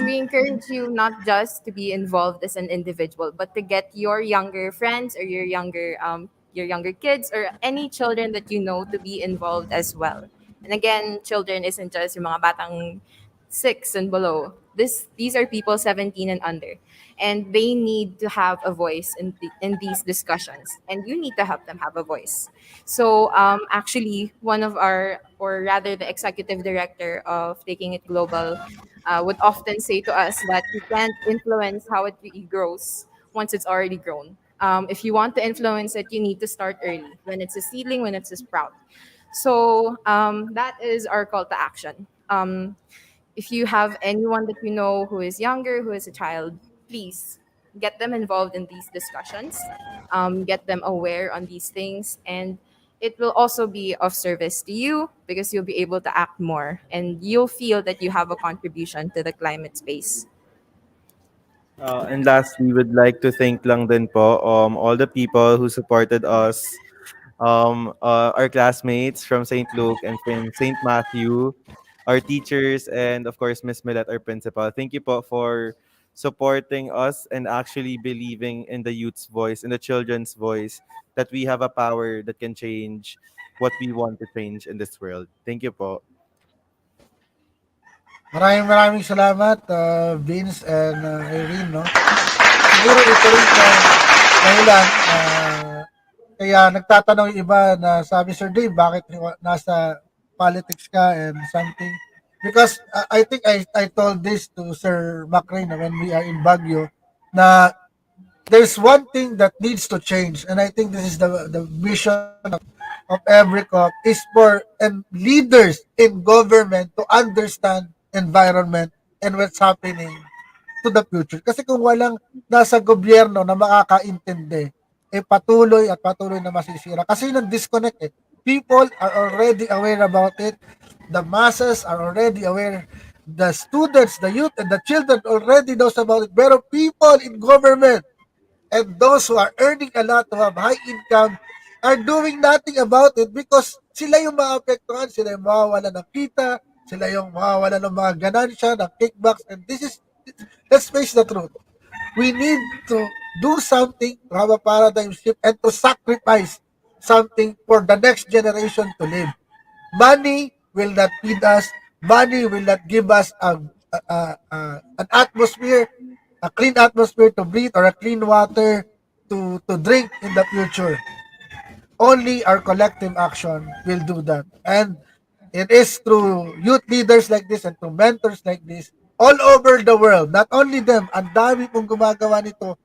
we encourage you not just to be involved as an individual, but to get your younger friends or your younger kids or any children that you know to be involved as well. And again, children isn't just yung mga batang 6 and below. These are people 17 and under, and they need to have a voice in these discussions, and you need to help them have a voice. So actually, one of our, or rather the executive director of Taking It Global would often say to us that you can't influence how it really grows once it's already grown. If you want to influence it, you need to start early, when it's a seedling, when it's a sprout. So that is our call to action. If you have anyone that you know who is younger, who is a child, please get them involved in these discussions, get them aware on these things, and it will also be of service to you because you'll be able to act more and you'll feel that you have a contribution to the climate space. And lastly, would like to thank lang din po all the people who supported us, our classmates from St. Luke and from St. Matthew, our teachers, and of course, Miss Millet, our principal. Thank you po for supporting us and actually believing in the youth's voice, in the children's voice, that we have a power that can change what we want to change in this world. Thank you po. Maraming salamat, Vince and Irene, no? Siguro ito rin dahilan, kaya nagtatanong yung iba na sabi, Sir Dave, bakit nasa politics ka and something? Because I think I told this to Sir Macrae when we are in Baguio, na there's one thing that needs to change, and I think this is the vision of every COP, is for leaders in government to understand environment and what's happening to the future. Kasi kung walang nasa gobyerno na makakaintindi, patuloy na masisira. Kasi yung disconnect People are already aware about it. The masses are already aware. The students, the youth, and the children already knows about it. Pero people in government, And those who are earning a lot, who have high income, are doing nothing about it because sila yung maapektuhan, sila yung mawawala ng kita, sila yung mawawala ng mga ganansya, ng kickbacks, and let's face the truth. We need to do something to have a paradigm shift and to sacrifice something for the next generation to live. Money will not feed us. Money will not give us an atmosphere, a clean atmosphere to breathe or a clean water to drink in the future. Only our collective action will do that. And it is through youth leaders like this and through mentors like this all over the world. Not only them, ang dami pong gumagawa nito.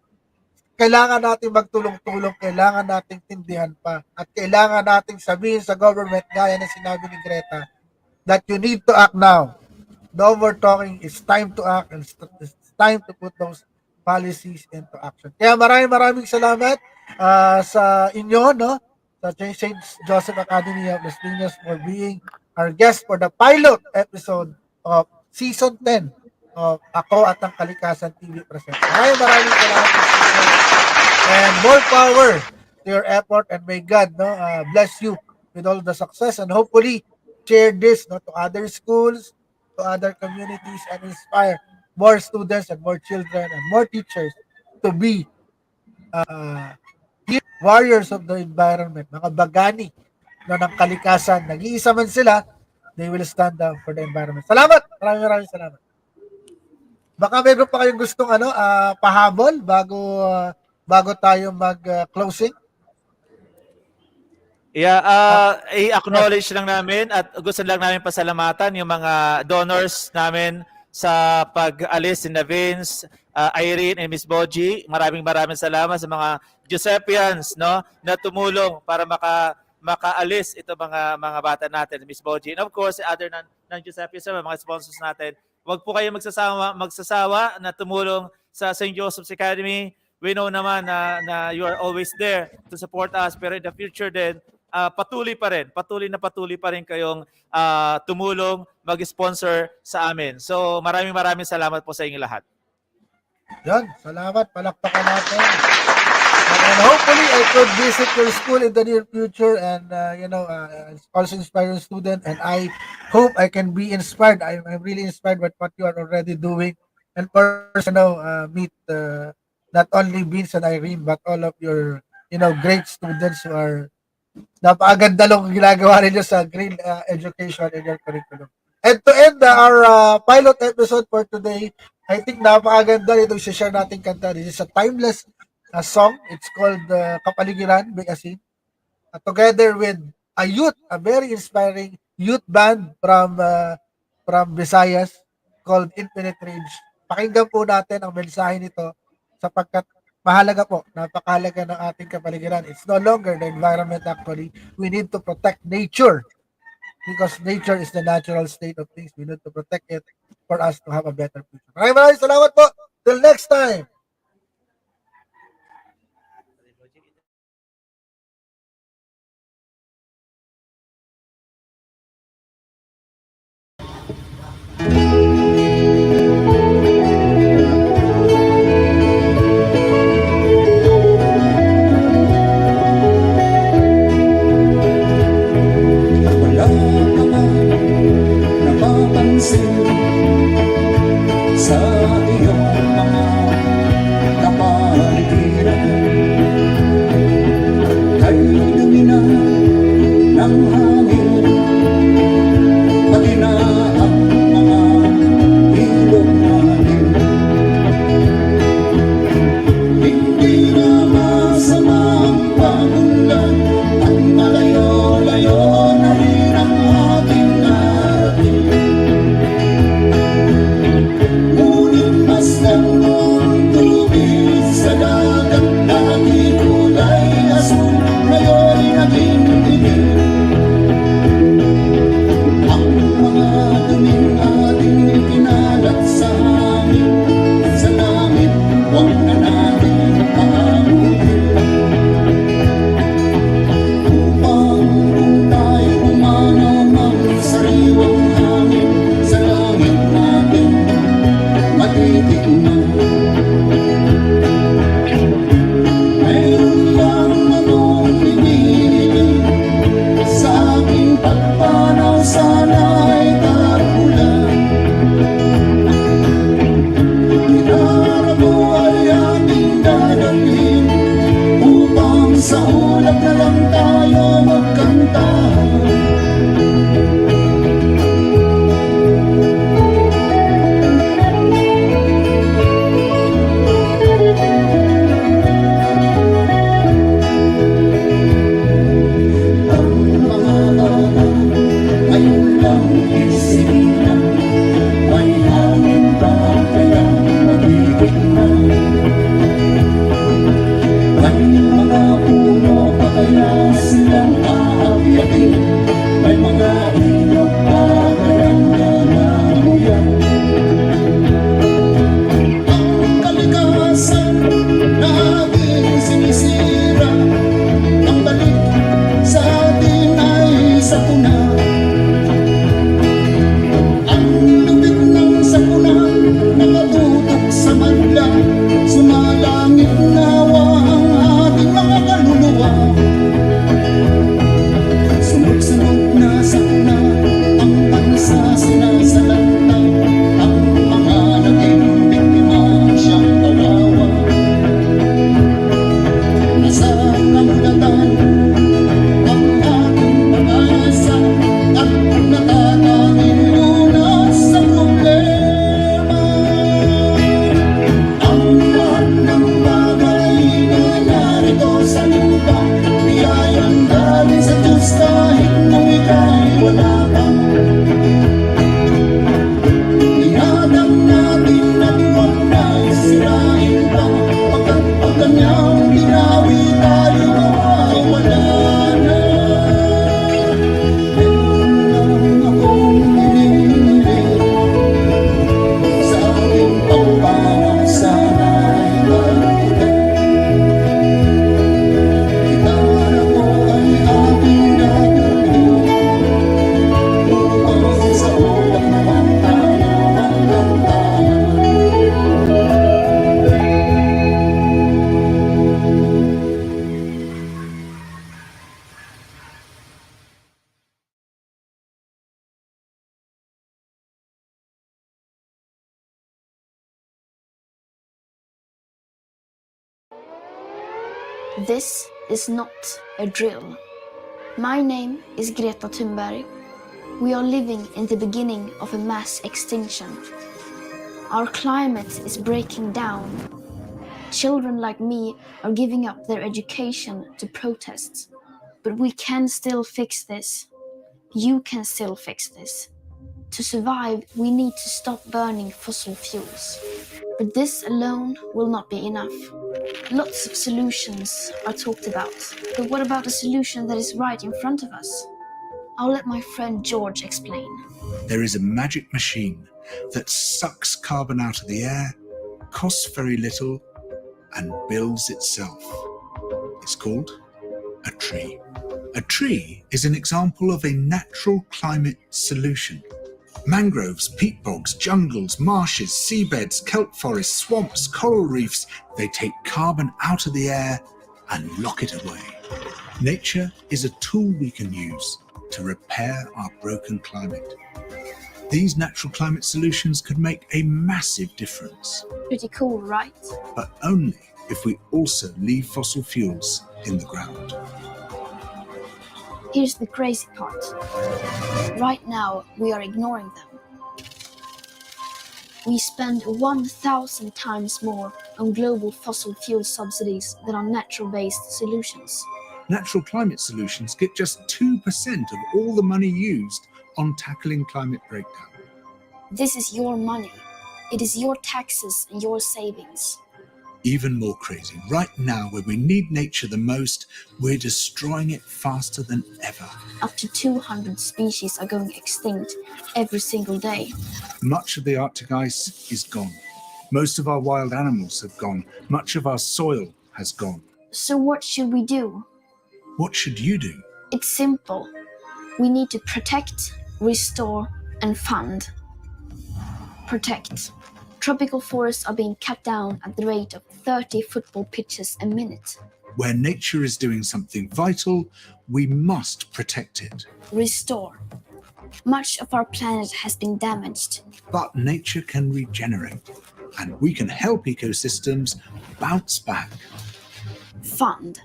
Kailangan natin magtulong-tulong, kailangan nating tindihan pa, at kailangan nating sabihin sa government, gaya na sinabi ni Greta, that you need to act now. No more talking, it's time to act, and it's time to put those policies into action. Kaya maraming salamat sa inyo, no? Sa St. Joseph Academy of Las Piñas for being our guest for the pilot episode of Season 10 of Ako at ang Kalikasan TV present. Maraming salamat po sa inyo. And more power to your effort, and may God bless you with all the success, and hopefully share this to other schools, to other communities, and inspire more students and more children and more teachers to be warriors of the environment, mga bagani ng kalikasan. Nag-iisa man sila, they will stand up for the environment. Salamat! Maraming salamat. Baka meron pa kayong gustong pahabol bago tayo mag-closing? Yeah, i-acknowledge lang namin at gusto lang namin pasalamatan yung mga donors namin sa pag-alis ni Vince, Irene, and Miss Boji. Maraming salamat sa mga Giuseppians, no, na tumulong para makaalis ito mga bata natin, Miss Boji. And of course, other ng Giuseppians, mga sponsors natin. Huwag po kayo magsasawa na tumulong sa St. Joseph's Academy. We know naman na you are always there to support us, pero in the future din, patuloy pa rin kayong tumulong, mag-sponsor sa amin. So maraming salamat po sa inyo lahat. Yan, salamat. Palakpakan natin. And hopefully I could visit your school in the near future and also inspire a student, and I hope I can be inspired. I'm really inspired by what you are already doing, and first meet not only Vince and Irene, but all of your great students who are napakaganda lang ginagawa ninyo sa green education in your curriculum. And to end our pilot episode for today, I think napakaganda itong share natin kanta. This is a timeless song. It's called Kapaligiran by Asin. Together with a very inspiring youth band from Visayas called Infinite Range. Pakinggan po natin ang mensahe nito sapagkat napakahalaga ng ating kapaligiran. It's no longer the environment actually. We need to protect nature because nature is the natural state of things. We need to protect it for us to have a better future. Maraming salamat po. Till next time. Sa iyong mga This is not a drill. My name is Greta Thunberg. We are living in the beginning of a mass extinction. Our climate is breaking down. Children like me are giving up their education to protest. But we can still fix this. You can still fix this. To survive, we need to stop burning fossil fuels. But this alone will not be enough. Lots of solutions are talked about. But what about a solution that is right in front of us? I'll let my friend George explain. There is a magic machine that sucks carbon out of the air, costs very little, and builds itself. It's called a tree. A tree is an example of a natural climate solution. Mangroves, peat bogs, jungles, marshes, seabeds, kelp forests, swamps, coral reefs, they take carbon out of the air and lock it away. Nature is a tool we can use to repair our broken climate. These natural climate solutions could make a massive difference. Pretty cool, right? But only if we also leave fossil fuels in the ground. Here's the crazy part. Right now, we are ignoring them. We spend 1,000 times more on global fossil fuel subsidies than on natural-based solutions. Natural climate solutions get just 2% of all the money used on tackling climate breakdown. This is your money. It is your taxes and your savings. Even more crazy, right now when we need nature the most, we're destroying it faster than ever. Up to 200 species are going extinct every single day. Much of the Arctic ice is gone. Most of our wild animals have gone. Much of our soil has gone. So what should we do? What should you do? It's simple. We need to protect, restore, and fund. Protect. Tropical forests are being cut down at the rate of 30 football pitches a minute. Where nature is doing something vital, we must protect it. Restore. Much of our planet has been damaged. But nature can regenerate, and we can help ecosystems bounce back. Fund.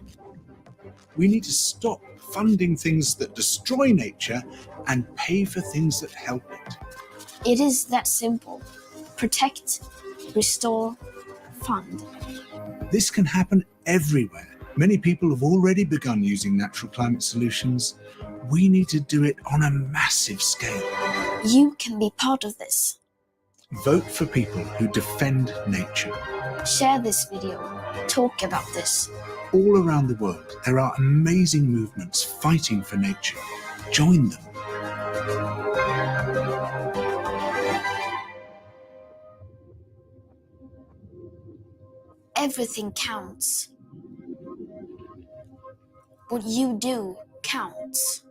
We need to stop funding things that destroy nature and pay for things that help it. It is that simple. Protect, restore, fund. This can happen everywhere. Many people have already begun using natural climate solutions. We need to do it on a massive scale. You can be part of this. Vote for people who defend nature. Share this video. Talk about this. All around the world, there are amazing movements fighting for nature. Join them. Everything counts. What you do counts.